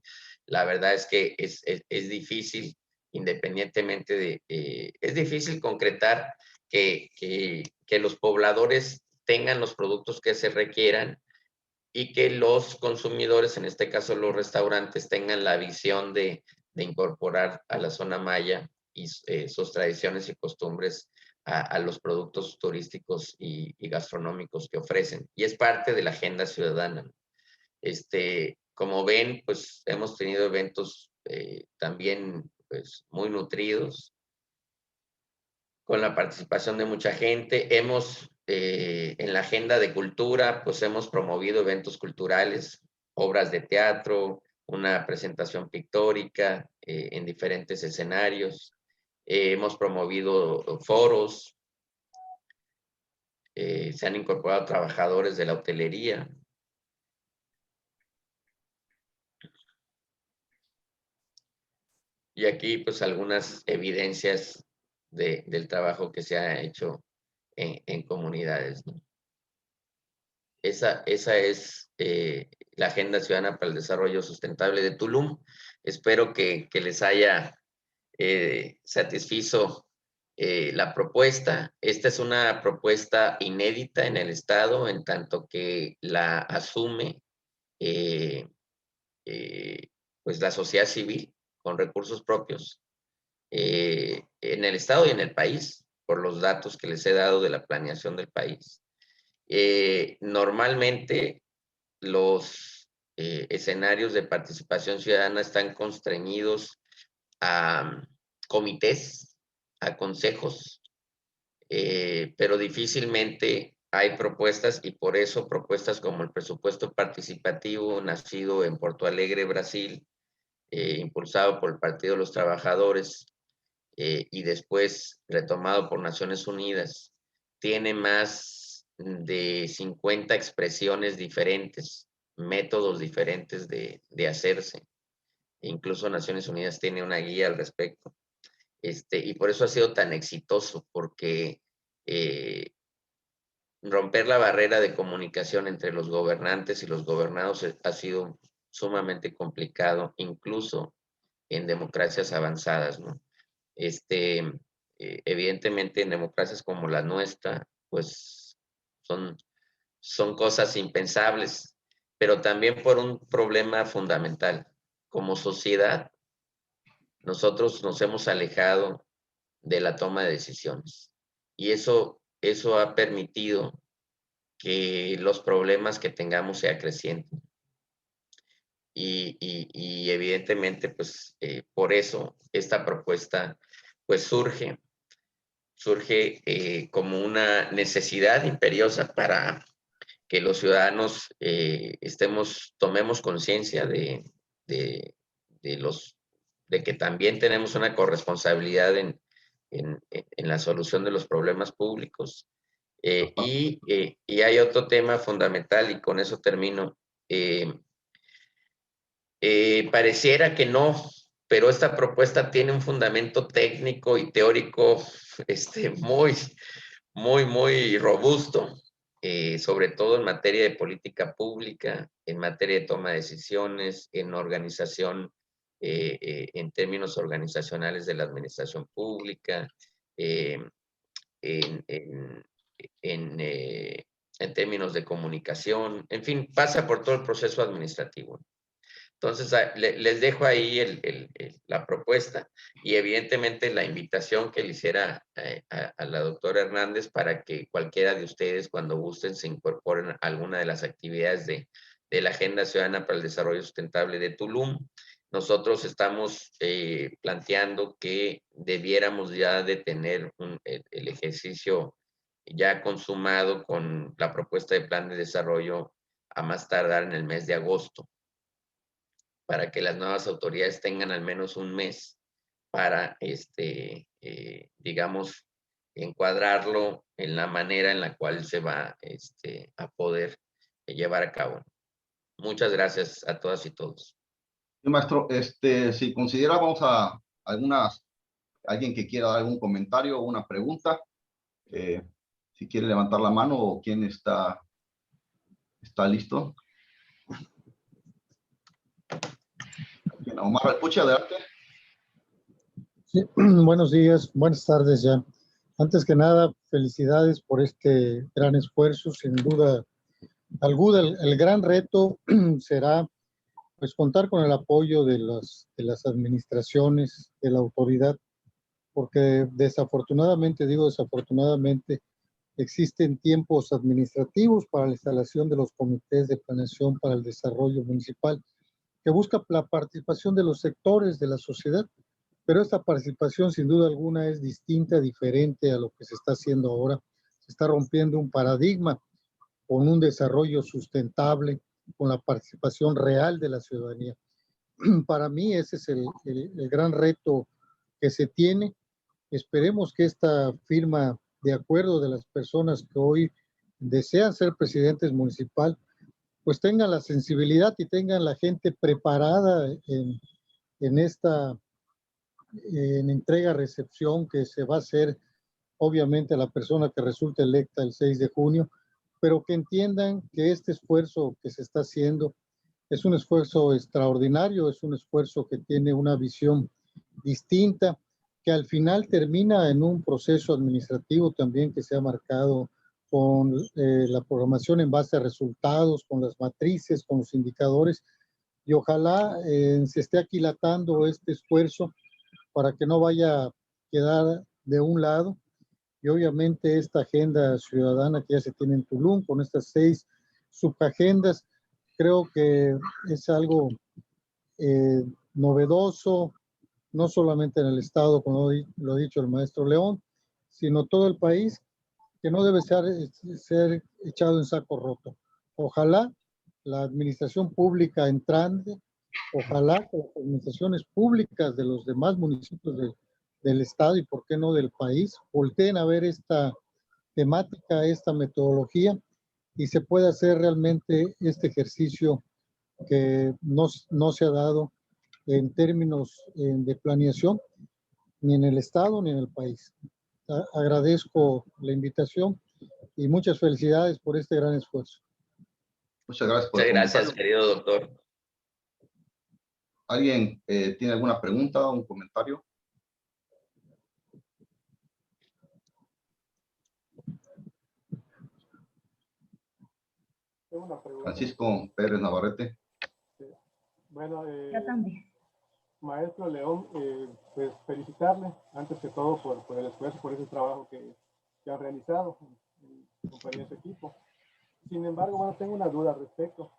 la verdad es que es difícil, independientemente de, es difícil concretar que los pobladores tengan los productos que se requieran y que los consumidores, en este caso los restaurantes, tengan la visión de incorporar a la Zona Maya y sus tradiciones y costumbres a los productos turísticos y gastronómicos que ofrecen. Y es parte de la agenda ciudadana. Como ven, pues hemos tenido eventos también pues, muy nutridos, con la participación de mucha gente. Hemos, en la agenda de cultura, pues hemos promovido eventos culturales, obras de teatro, una presentación pictórica en diferentes escenarios. Hemos promovido foros, se han incorporado trabajadores de la hotelería. Y aquí, pues, algunas evidencias del trabajo que se ha hecho en comunidades, ¿no? Esa es la Agenda Ciudadana para el Desarrollo Sustentable de Tulum. Espero que les haya satisfizo la propuesta. Esta es una propuesta inédita en el Estado, en tanto que la asume pues la sociedad civil con recursos propios en el Estado y en el país, por los datos que les he dado de la planeación del país. Normalmente los escenarios de participación ciudadana están constreñidos a comités, a consejos, pero difícilmente hay propuestas, y por eso propuestas como el presupuesto participativo nacido en Porto Alegre, Brasil, impulsado por el Partido de los Trabajadores y después retomado por Naciones Unidas, tiene más de 50 expresiones diferentes, métodos diferentes de hacerse. Incluso Naciones Unidas tiene una guía al respecto. Y por eso ha sido tan exitoso, porque romper la barrera de comunicación entre los gobernantes y los gobernados ha sido sumamente complicado, incluso en democracias avanzadas, ¿no? Evidentemente en democracias como la nuestra, pues son cosas impensables, pero también por un problema fundamental. Como sociedad, nosotros nos hemos alejado de la toma de decisiones, y eso ha permitido que los problemas que tengamos se acrecienten. Y evidentemente, pues, por eso esta propuesta, pues, surge como una necesidad imperiosa para que los ciudadanos tomemos conciencia de que también tenemos una corresponsabilidad en la solución de los problemas públicos. Y hay otro tema fundamental, y con eso termino. Pareciera que no, pero esta propuesta tiene un fundamento técnico y teórico muy robusto, sobre todo en materia de política pública, en materia de toma de decisiones, en organización, en términos organizacionales de la administración pública, en términos de comunicación, en fin, pasa por todo el proceso administrativo. Entonces, les dejo ahí la propuesta y evidentemente la invitación que le hiciera a la doctora Hernández para que cualquiera de ustedes, cuando gusten, se incorporen a alguna de las actividades de la Agenda Ciudadana para el Desarrollo Sustentable de Tulum. Nosotros estamos planteando que debiéramos ya de tener el ejercicio ya consumado con la propuesta de plan de desarrollo a más tardar en el mes de agosto, para que las nuevas autoridades tengan al menos un mes para, digamos, encuadrarlo en la manera en la cual se va a poder llevar a cabo. Muchas gracias a todas y todos. Sí, maestro, si considera, vamos a alguien que quiera dar algún comentario o una pregunta, si quiere levantar la mano o quién está listo. Bien, Omar Alpuche, adelante. Sí, buenos días, buenas tardes ya. Antes que nada, felicidades por este gran esfuerzo. Sin duda alguna, el gran reto será pues contar con el apoyo de las administraciones, de la autoridad, porque desafortunadamente, digo desafortunadamente, existen tiempos administrativos para la instalación de los comités de planeación para el desarrollo municipal, que busca la participación de los sectores de la sociedad, pero esta participación sin duda alguna es distinta, diferente a lo que se está haciendo ahora. Se está rompiendo un paradigma con un desarrollo sustentable, con la participación real de la ciudadanía. Para mí ese es el gran reto que se tiene. Esperemos que esta firma de acuerdo de las personas que hoy desean ser presidentes municipal, pues tengan la sensibilidad y tengan la gente preparada en esta entrega-recepción que se va a hacer, obviamente, a la persona que resulte electa el 6 de junio, pero que entiendan que este esfuerzo que se está haciendo es un esfuerzo extraordinario, es un esfuerzo que tiene una visión distinta, que al final termina en un proceso administrativo también que se ha marcado con la programación en base a resultados, con las matrices, con los indicadores, y ojalá se esté aquilatando este esfuerzo para que no vaya a quedar de un lado. Y obviamente esta agenda ciudadana que ya se tiene en Tulum, con estas 6 subagendas, creo que es algo novedoso, no solamente en el Estado, como lo ha dicho el maestro León, sino todo el país, que no debe ser echado en saco roto. Ojalá la administración pública entrante, ojalá que las administraciones públicas de los demás municipios del Estado y por qué no del país, volteen a ver esta temática, esta metodología y se pueda hacer realmente este ejercicio que no se ha dado en términos de planeación ni en el Estado ni en el país. Agradezco la invitación y muchas felicidades por este gran esfuerzo. Muchas gracias por Muchas el gracias, comentario. querido doctor. ¿Alguien tiene alguna pregunta o un comentario? Tengo una pregunta. Francisco Pérez Navarrete. Bueno, Yo también. maestro León, pues felicitarle antes que todo por el esfuerzo, por ese trabajo que ha realizado en compañía de su equipo. Sin embargo, bueno, tengo una duda al respecto.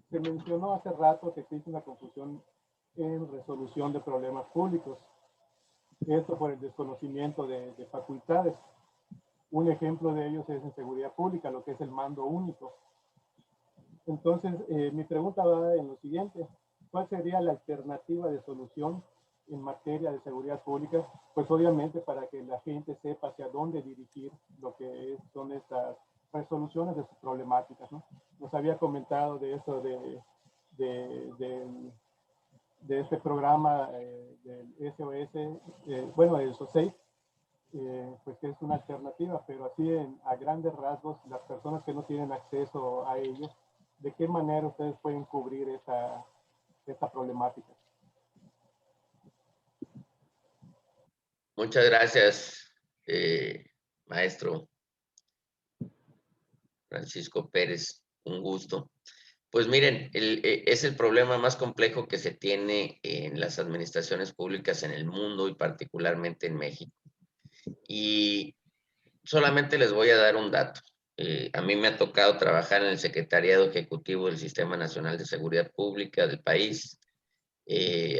Se mencionó hace rato que existe una confusión en resolución de problemas públicos. Esto por el desconocimiento de facultades. Un ejemplo de ellos es en seguridad pública, lo que es el mando único. Entonces, mi pregunta va en lo siguiente. ¿Cuál sería la alternativa de solución en materia de seguridad pública? Pues obviamente para que la gente sepa hacia dónde dirigir lo que son estas resoluciones de sus problemáticas, ¿no? Nos había comentado de eso de este programa del SOS, bueno, el SOSEI, pues que es una alternativa, pero así a grandes rasgos, las personas que no tienen acceso a ellos, ¿de qué manera ustedes pueden cubrir esta problemática? Muchas gracias, maestro Francisco Pérez. Un gusto. Pues miren, es el problema más complejo que se tiene en las administraciones públicas en el mundo y particularmente en México. Y solamente les voy a dar un dato. A mí me ha tocado trabajar en el Secretariado Ejecutivo del Sistema Nacional de Seguridad Pública del país,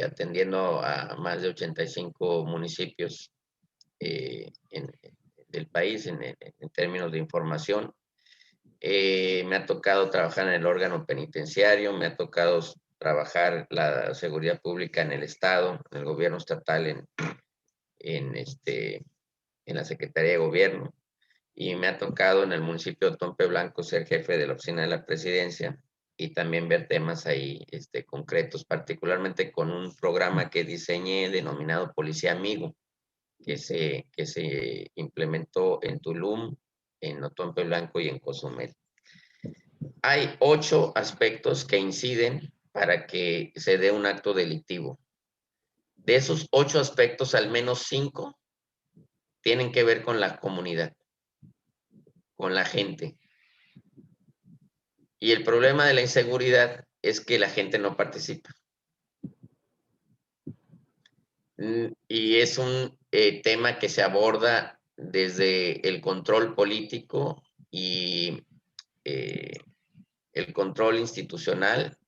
atendiendo a más de 85 municipios del país en términos de información. Me ha tocado trabajar en el órgano penitenciario, me ha tocado trabajar la seguridad pública en el Estado, en el gobierno estatal, en la Secretaría de Gobierno, y me ha tocado en el municipio de Tompe Blanco ser jefe de la oficina de la presidencia y también ver temas ahí concretos, particularmente con un programa que diseñé denominado Policía Amigo, que se implementó en Tulum, en Otompe Blanco y en Cozumel. Hay 8 aspectos que inciden para que se dé un acto delictivo. De esos 8 aspectos, al menos 5 tienen que ver con la comunidad, con la gente. Y el problema de la inseguridad es que la gente no participa. Y es un tema que se aborda desde el control político y el control institucional,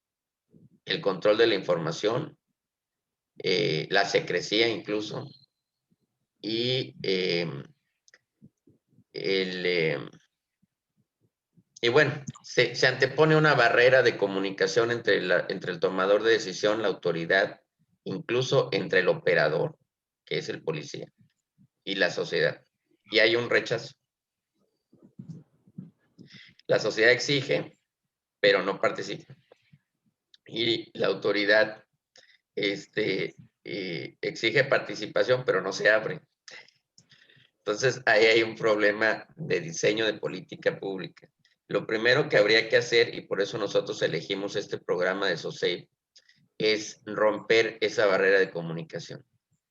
el control de la información, la secrecía incluso, y bueno, se antepone una barrera de comunicación entre el tomador de decisión, la autoridad, incluso entre el operador, que es el policía, y la sociedad. Y hay un rechazo. La sociedad exige, pero no participa. Y la autoridad exige participación, pero no se abre. Entonces, ahí hay un problema de diseño de política pública. Lo primero que habría que hacer, y por eso nosotros elegimos este programa de SOSEI, es romper esa barrera de comunicación,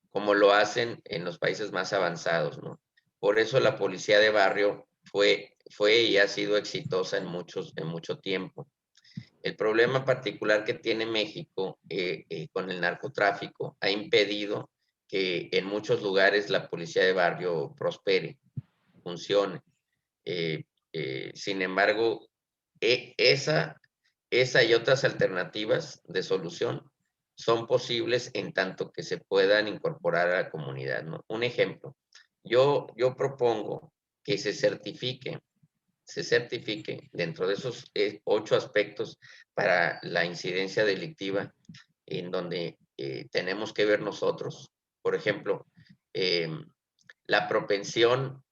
como lo hacen en los países más avanzados, ¿no? Por eso la policía de barrio fue y ha sido exitosa en mucho tiempo. El problema particular que tiene México con el narcotráfico ha impedido que en muchos lugares la policía de barrio prospere, funcione. Sin embargo, esa y otras alternativas de solución son posibles en tanto que se puedan incorporar a la comunidad, ¿no? Un ejemplo, yo propongo que se certifique dentro de esos 8 aspectos para la incidencia delictiva en donde tenemos que ver nosotros. Por ejemplo, la propensión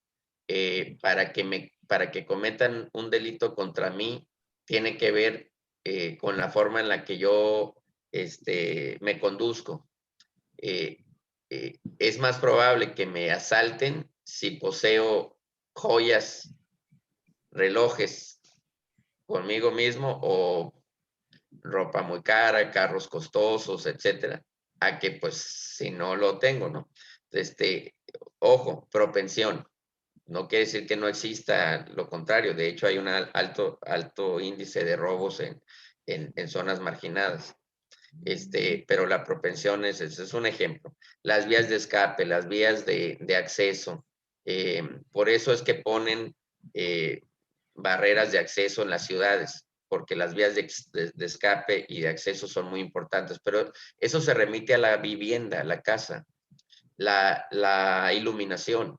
para que cometan un delito contra mí tiene que ver con la forma en la que yo me conduzco. Es más probable que me asalten si poseo joyas, relojes conmigo mismo o ropa muy cara, carros costosos, etcétera, a que pues si no lo tengo, ¿no? Ojo, propensión. No quiere decir que no exista lo contrario. De hecho, hay un alto índice de robos en zonas marginadas. Pero la propensión es un ejemplo. Las vías de escape, las vías de acceso. Por eso es que ponen barreras de acceso en las ciudades, porque las vías de escape y de acceso son muy importantes. Pero eso se remite a la vivienda, la casa, la iluminación.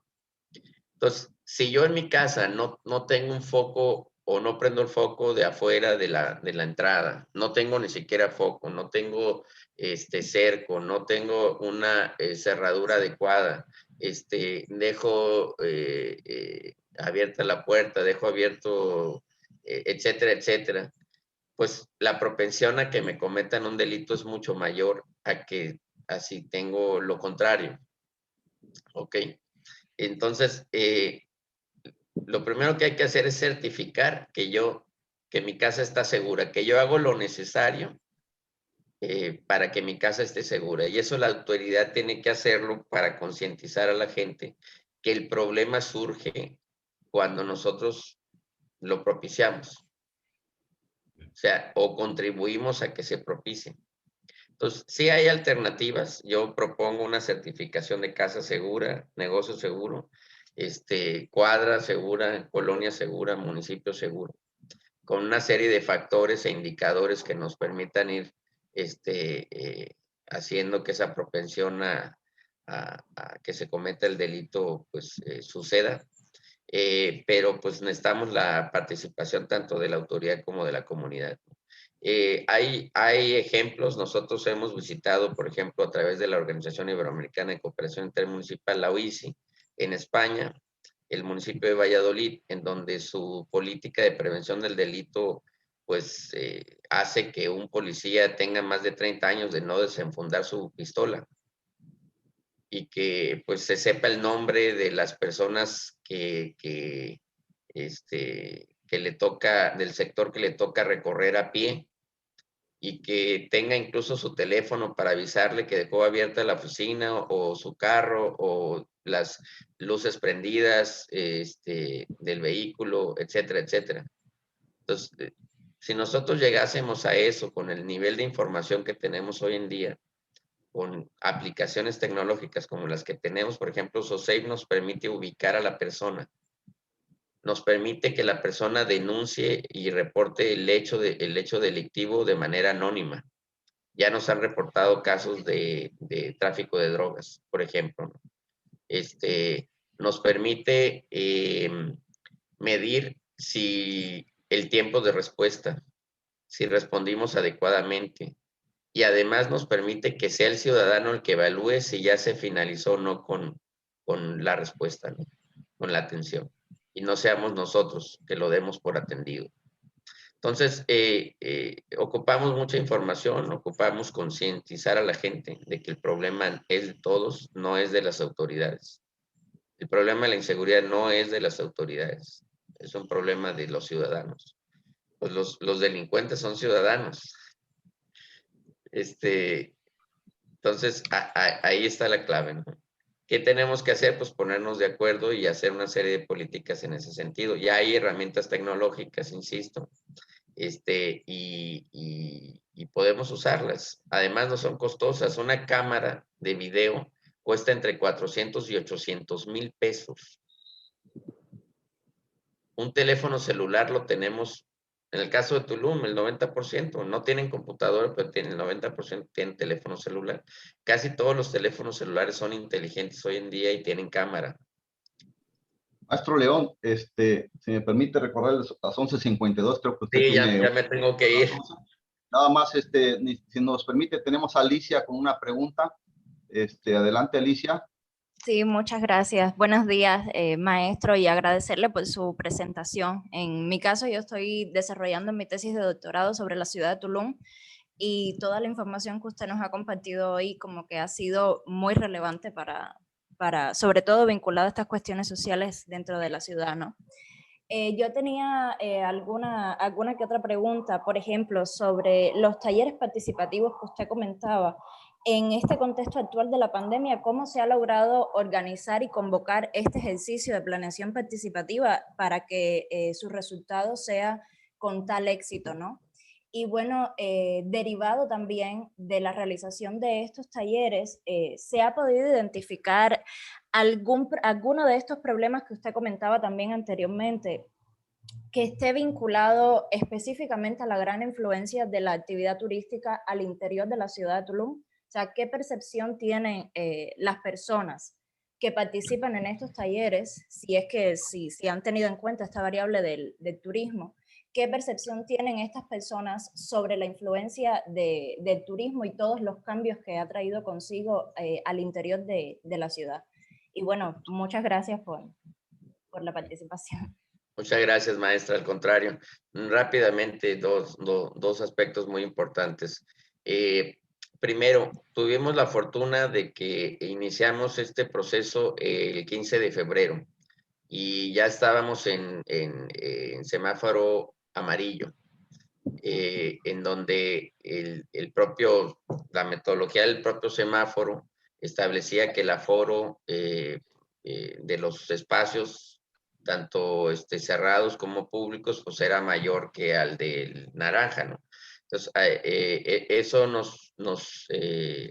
Entonces, si yo en mi casa no tengo un foco o no prendo el foco de afuera de la entrada, no tengo ni siquiera foco, no tengo cerco, no tengo una cerradura adecuada, dejo abierta la puerta, dejo abierto, etcétera, etcétera, pues la propensión a que me cometan un delito es mucho mayor a que así tengo lo contrario. Ok, entonces lo primero que hay que hacer es certificar que mi casa está segura, que yo hago lo necesario para que mi casa esté segura. Y eso la autoridad tiene que hacerlo para concientizar a la gente que el problema surge cuando nosotros lo propiciamos. O sea, o contribuimos a que se propicie. Entonces, sí hay alternativas. Yo propongo una certificación de casa segura, negocio seguro, cuadra segura, colonia segura, municipio seguro, con una serie de factores e indicadores que nos permitan ir haciendo que esa propensión a que se cometa el delito pues suceda. Pero pues necesitamos la participación tanto de la autoridad como de la comunidad. Hay ejemplos, nosotros hemos visitado, por ejemplo, a través de la Organización Iberoamericana de Cooperación Intermunicipal, la OICI, en España, el municipio de Valladolid, en donde su política de prevención del delito, pues, hace que un policía tenga más de 30 años de no desenfundar su pistola y que, pues, se sepa el nombre de las personas que le toca, del sector que le toca recorrer a pie, y que tenga incluso su teléfono para avisarle que dejó abierta la oficina o su carro o las luces prendidas del vehículo, etcétera, etcétera. Entonces, si nosotros llegásemos a eso con el nivel de información que tenemos hoy en día, con aplicaciones tecnológicas como las que tenemos, por ejemplo, SOSAFE nos permite ubicar a la persona, nos permite que la persona denuncie y reporte el hecho delictivo de manera anónima. Ya nos han reportado casos de tráfico de drogas, por ejemplo. Nos permite medir si el tiempo de respuesta, si respondimos adecuadamente. Y además nos permite que sea el ciudadano el que evalúe si ya se finalizó o no con la respuesta, ¿no? Con la atención. Y no seamos nosotros que lo demos por atendido. Entonces, ocupamos mucha información, ocupamos concientizar a la gente de que el problema es de todos, no es de las autoridades. El problema de la inseguridad no es de las autoridades, es un problema de los ciudadanos. Pues los delincuentes son ciudadanos. Entonces, ahí está la clave, ¿no? ¿Qué tenemos que hacer? Pues ponernos de acuerdo y hacer una serie de políticas en ese sentido. Ya hay herramientas tecnológicas, insisto, y podemos usarlas. Además, no son costosas. Una cámara de video cuesta entre 400 y 800 mil pesos. Un teléfono celular lo tenemos, en el caso de Tulum, el 90%. No tienen computadora, pero el 90% tienen teléfono celular. Casi todos los teléfonos celulares son inteligentes hoy en día y tienen cámara. Maestro León, si me permite recordar las 11:52, creo que usted Sí, tiene... ya me tengo que ir. Nada más, si nos permite, tenemos a Alicia con una pregunta. Adelante, Alicia. Sí, muchas gracias. Buenos días, maestro, y agradecerle por su presentación. En mi caso, yo estoy desarrollando mi tesis de doctorado sobre la ciudad de Tulum y toda la información que usted nos ha compartido hoy como que ha sido muy relevante para sobre todo vinculado a estas cuestiones sociales dentro de la ciudad, ¿no? Yo tenía alguna que otra pregunta, por ejemplo, sobre los talleres participativos que usted comentaba. En este contexto actual de la pandemia, ¿cómo se ha logrado organizar y convocar este ejercicio de planeación participativa para que su resultado sea con tal éxito, ¿no? Y bueno, derivado también de la realización de estos talleres, ¿se ha podido identificar alguno de estos problemas que usted comentaba también anteriormente, que esté vinculado específicamente a la gran influencia de la actividad turística al interior de la ciudad de Tulum? O sea, ¿qué percepción tienen las personas que participan en estos talleres, si han tenido en cuenta esta variable del turismo, ¿qué percepción tienen estas personas sobre la influencia del turismo y todos los cambios que ha traído consigo al interior de la ciudad? Y bueno, muchas gracias por la participación. Muchas gracias, maestra. Al contrario, rápidamente dos aspectos muy importantes. Primero, tuvimos la fortuna de que iniciamos este proceso el 15 de febrero y ya estábamos en semáforo amarillo, en donde la metodología del propio semáforo establecía que el aforo de los espacios, tanto cerrados como públicos, pues era mayor que al del naranja, ¿no? Entonces, eso nos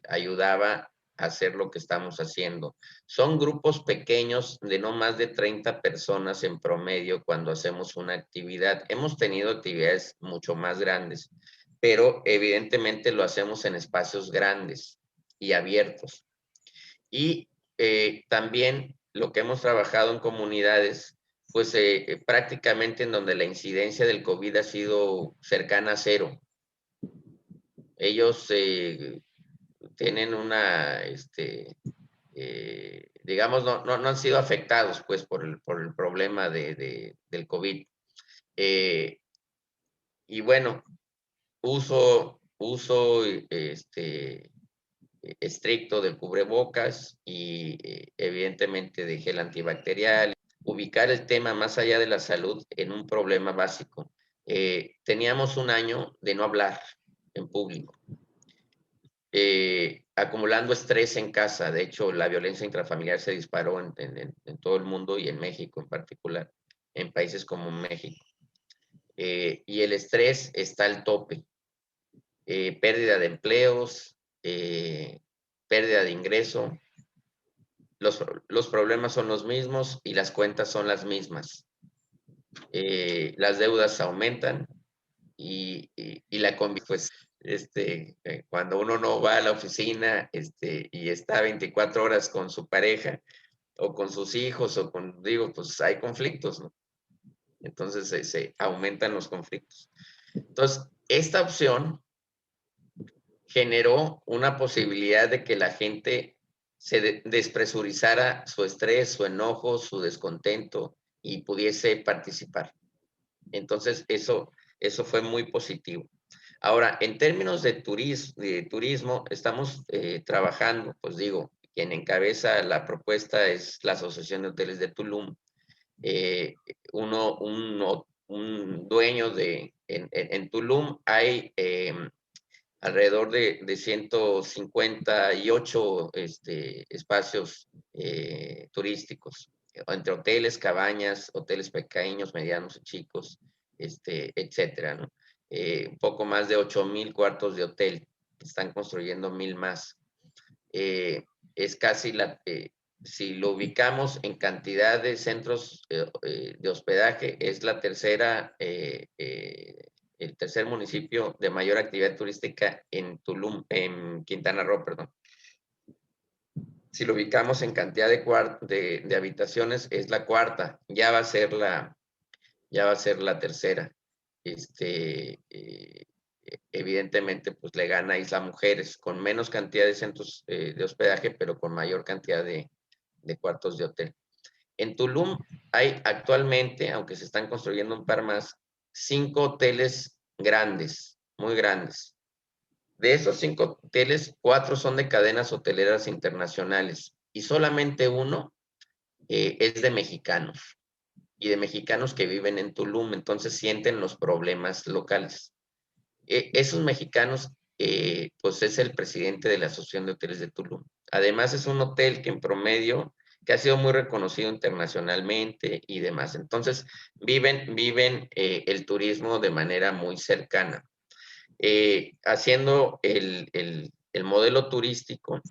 ayudaba a hacer lo que estamos haciendo. Son grupos pequeños de no más de 30 personas en promedio cuando hacemos una actividad. Hemos tenido actividades mucho más grandes, pero evidentemente lo hacemos en espacios grandes y abiertos. Y también lo que hemos trabajado en comunidades, pues prácticamente en donde la incidencia del COVID ha sido cercana a cero. Ellos tienen una, digamos, no han sido afectados pues por el problema del COVID. Y bueno, uso estricto del cubrebocas y evidentemente de gel antibacterial. Ubicar el tema más allá de la salud en un problema básico. Teníamos un año de no hablar en público. Acumulando estrés en casa. De hecho, la violencia intrafamiliar se disparó en todo el mundo y en México en particular, en países como México. Y el estrés está al tope. Pérdida de empleos, pérdida de ingreso. Los problemas son los mismos y las cuentas son las mismas. Las deudas aumentan y la pues, cuando uno no va a la oficina y está 24 horas con su pareja o con sus hijos o pues hay conflictos, ¿no? Entonces se aumentan los conflictos. Entonces, esta opción generó una posibilidad de que la gente se despresurizara su estrés, su enojo, su descontento y pudiese participar. Entonces, eso fue muy positivo. Ahora, en términos de turismo, estamos trabajando, pues digo, quien encabeza la propuesta es la Asociación de Hoteles de Tulum. Un dueño en Tulum hay alrededor de 158 espacios turísticos, entre hoteles, cabañas, hoteles pequeños, medianos y chicos, etcétera, ¿no? Un poco más de 8,000 cuartos de hotel, están construyendo 1,000 más. Es casi si lo ubicamos en cantidad de centros de hospedaje, es el tercer municipio de mayor actividad turística en Quintana Roo, perdón. Si lo ubicamos en cantidad de habitaciones, es la cuarta, ya va a ser la tercera. Evidentemente, pues le gana a Isla Mujeres, con menos cantidad de centros de hospedaje, pero con mayor cantidad de cuartos de hotel. En Tulum hay actualmente, aunque se están construyendo un par más, 5 hoteles grandes, muy grandes. De esos 5 hoteles, 4 son de cadenas hoteleras internacionales y solamente uno es de mexicanos y de mexicanos que viven en Tulum, entonces sienten los problemas locales. Esos mexicanos, pues es el presidente de la Asociación de Hoteles de Tulum. Además es un hotel que en promedio, que ha sido muy reconocido internacionalmente y demás. Entonces, viven el turismo de manera muy cercana. Haciendo el modelo turístico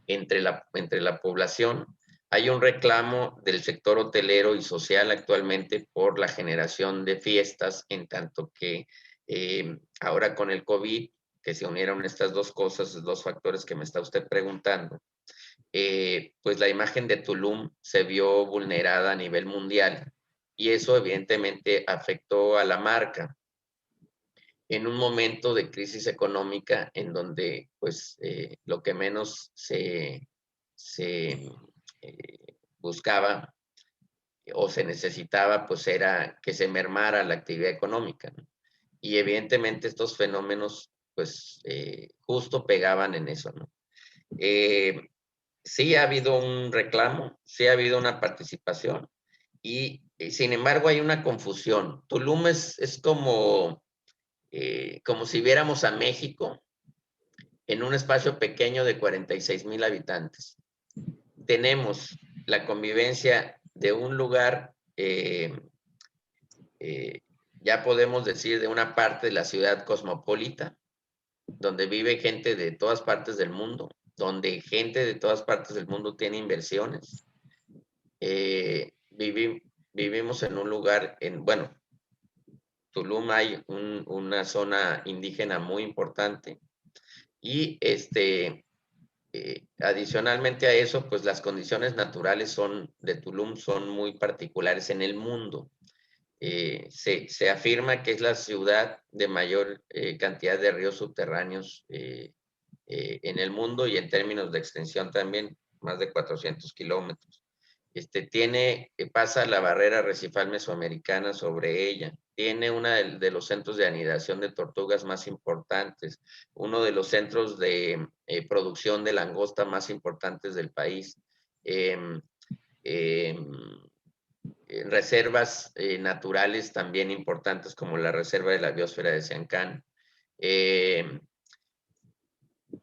entre la población, hay un reclamo del sector hotelero y social actualmente por la generación de fiestas, en tanto que ahora con el COVID, que se unieron estas dos cosas, dos factores que me está usted preguntando, pues la imagen de Tulum se vio vulnerada a nivel mundial y eso evidentemente afectó a la marca en un momento de crisis económica en donde pues lo que menos se buscaba o se necesitaba pues era que se mermara la actividad económica, ¿no? Y evidentemente estos fenómenos pues justo pegaban en eso, ¿no? Sí ha habido un reclamo, sí ha habido una participación y sin embargo hay una confusión. Tulum es como si viéramos a México en un espacio pequeño de 46,000 habitantes. Tenemos la convivencia de un lugar, ya podemos decir, de una parte de la ciudad cosmopolita, donde vive gente de todas partes del mundo, donde gente de todas partes del mundo tiene inversiones. Vivimos en un lugar, bueno, Tulum hay una zona indígena muy importante y adicionalmente a eso, pues las condiciones naturales de Tulum son muy particulares en el mundo. Se afirma que es la ciudad de mayor cantidad de ríos subterráneos en el mundo y en términos de extensión también, más de 400 kilómetros. Pasa la barrera arrecifal mesoamericana sobre ella. Tiene uno de los centros de anidación de tortugas más importantes, uno de los centros de producción de langosta más importantes del país. Reservas naturales también importantes como la reserva de la biosfera de Siancán.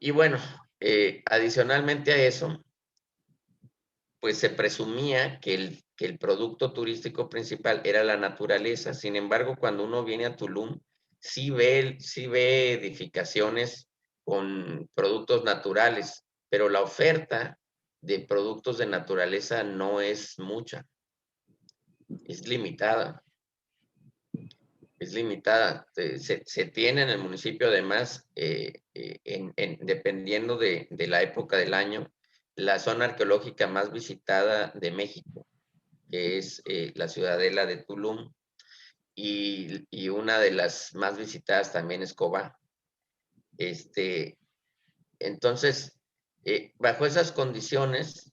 Y bueno, adicionalmente a eso, pues se presumía que el producto turístico principal era la naturaleza. Sin embargo, cuando uno viene a Tulum, sí ve edificaciones con productos naturales, pero la oferta de productos de naturaleza no es mucha, es limitada. Es limitada. Se tiene en el municipio, además, dependiendo de la época del año, la zona arqueológica más visitada de México, que es la ciudadela de Tulum, y una de las más visitadas también es Cobá. Entonces, bajo esas condiciones,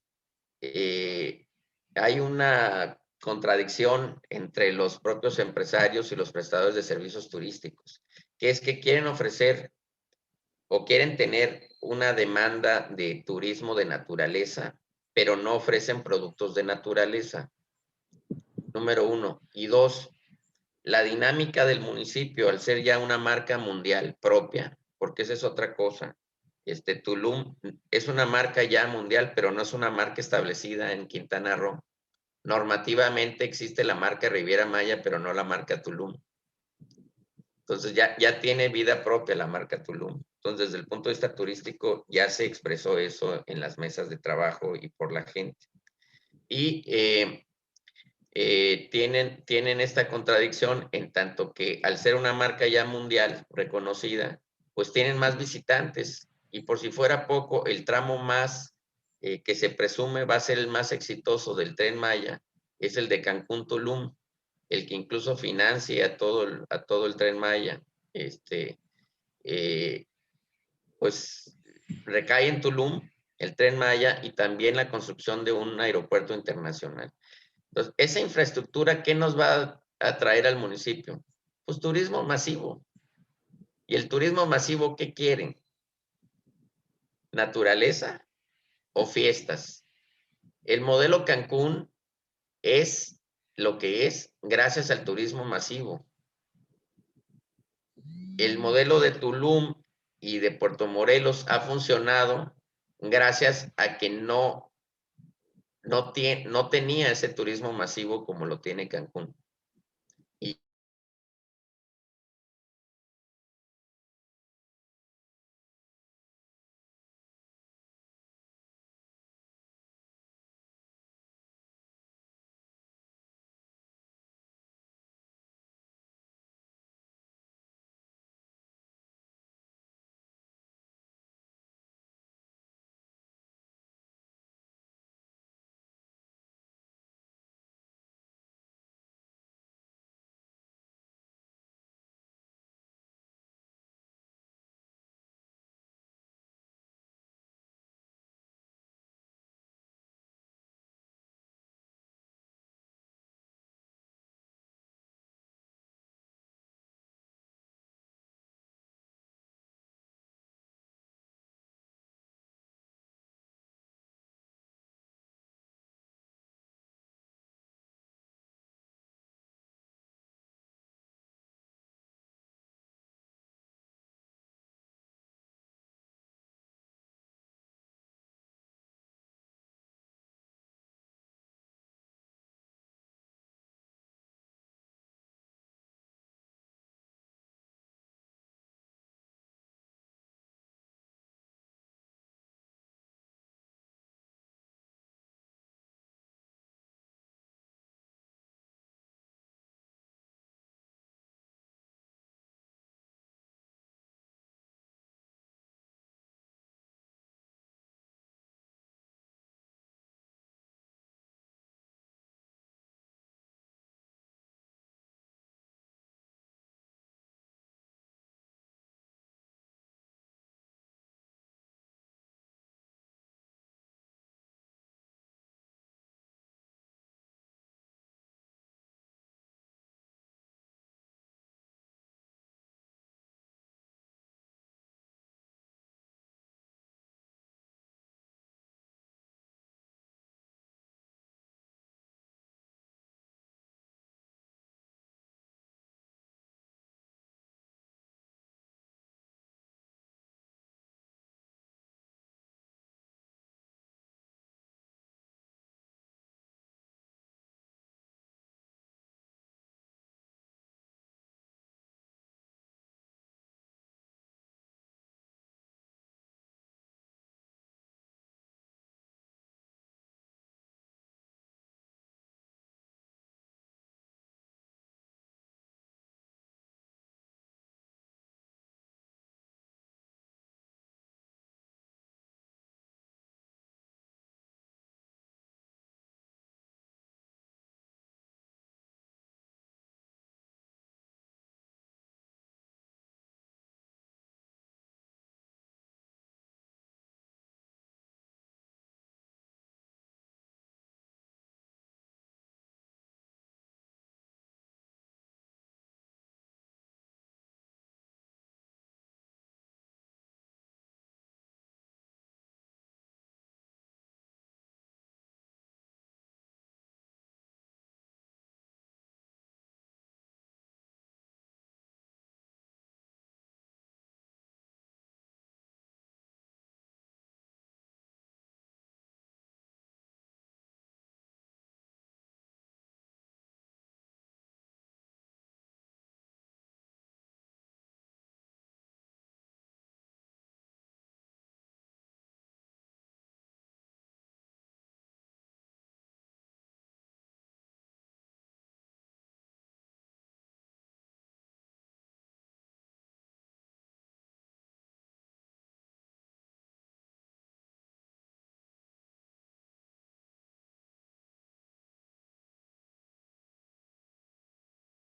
hay una contradicción entre los propios empresarios y los prestadores de servicios turísticos, que es que quieren ofrecer o quieren tener una demanda de turismo de naturaleza, pero no ofrecen productos de naturaleza, número uno. Y dos, la dinámica del municipio, al ser ya una marca mundial propia, porque esa es otra cosa. Tulum es una marca ya mundial, pero no es una marca establecida en Quintana Roo. Normativamente existe la marca Riviera Maya, pero no la marca Tulum. Entonces ya tiene vida propia la marca Tulum. Entonces, desde el punto de vista turístico, ya se expresó eso en las mesas de trabajo y por la gente. Y tienen esta contradicción en tanto que al ser una marca ya mundial reconocida, pues tienen más visitantes. Y por si fuera poco, el tramo más que se presume va a ser el más exitoso del Tren Maya, es el de Cancún-Tulum, el que incluso financia a todo el Tren Maya. Pues recae en Tulum el Tren Maya y también la construcción de un aeropuerto internacional. Entonces, esa infraestructura, ¿qué nos va a traer al municipio? Pues turismo masivo. ¿Y el turismo masivo qué quieren? ¿Naturaleza o fiestas? El modelo Cancún es lo que es gracias al turismo masivo. El modelo de Tulum y de Puerto Morelos ha funcionado gracias a que no tenía ese turismo masivo como lo tiene Cancún.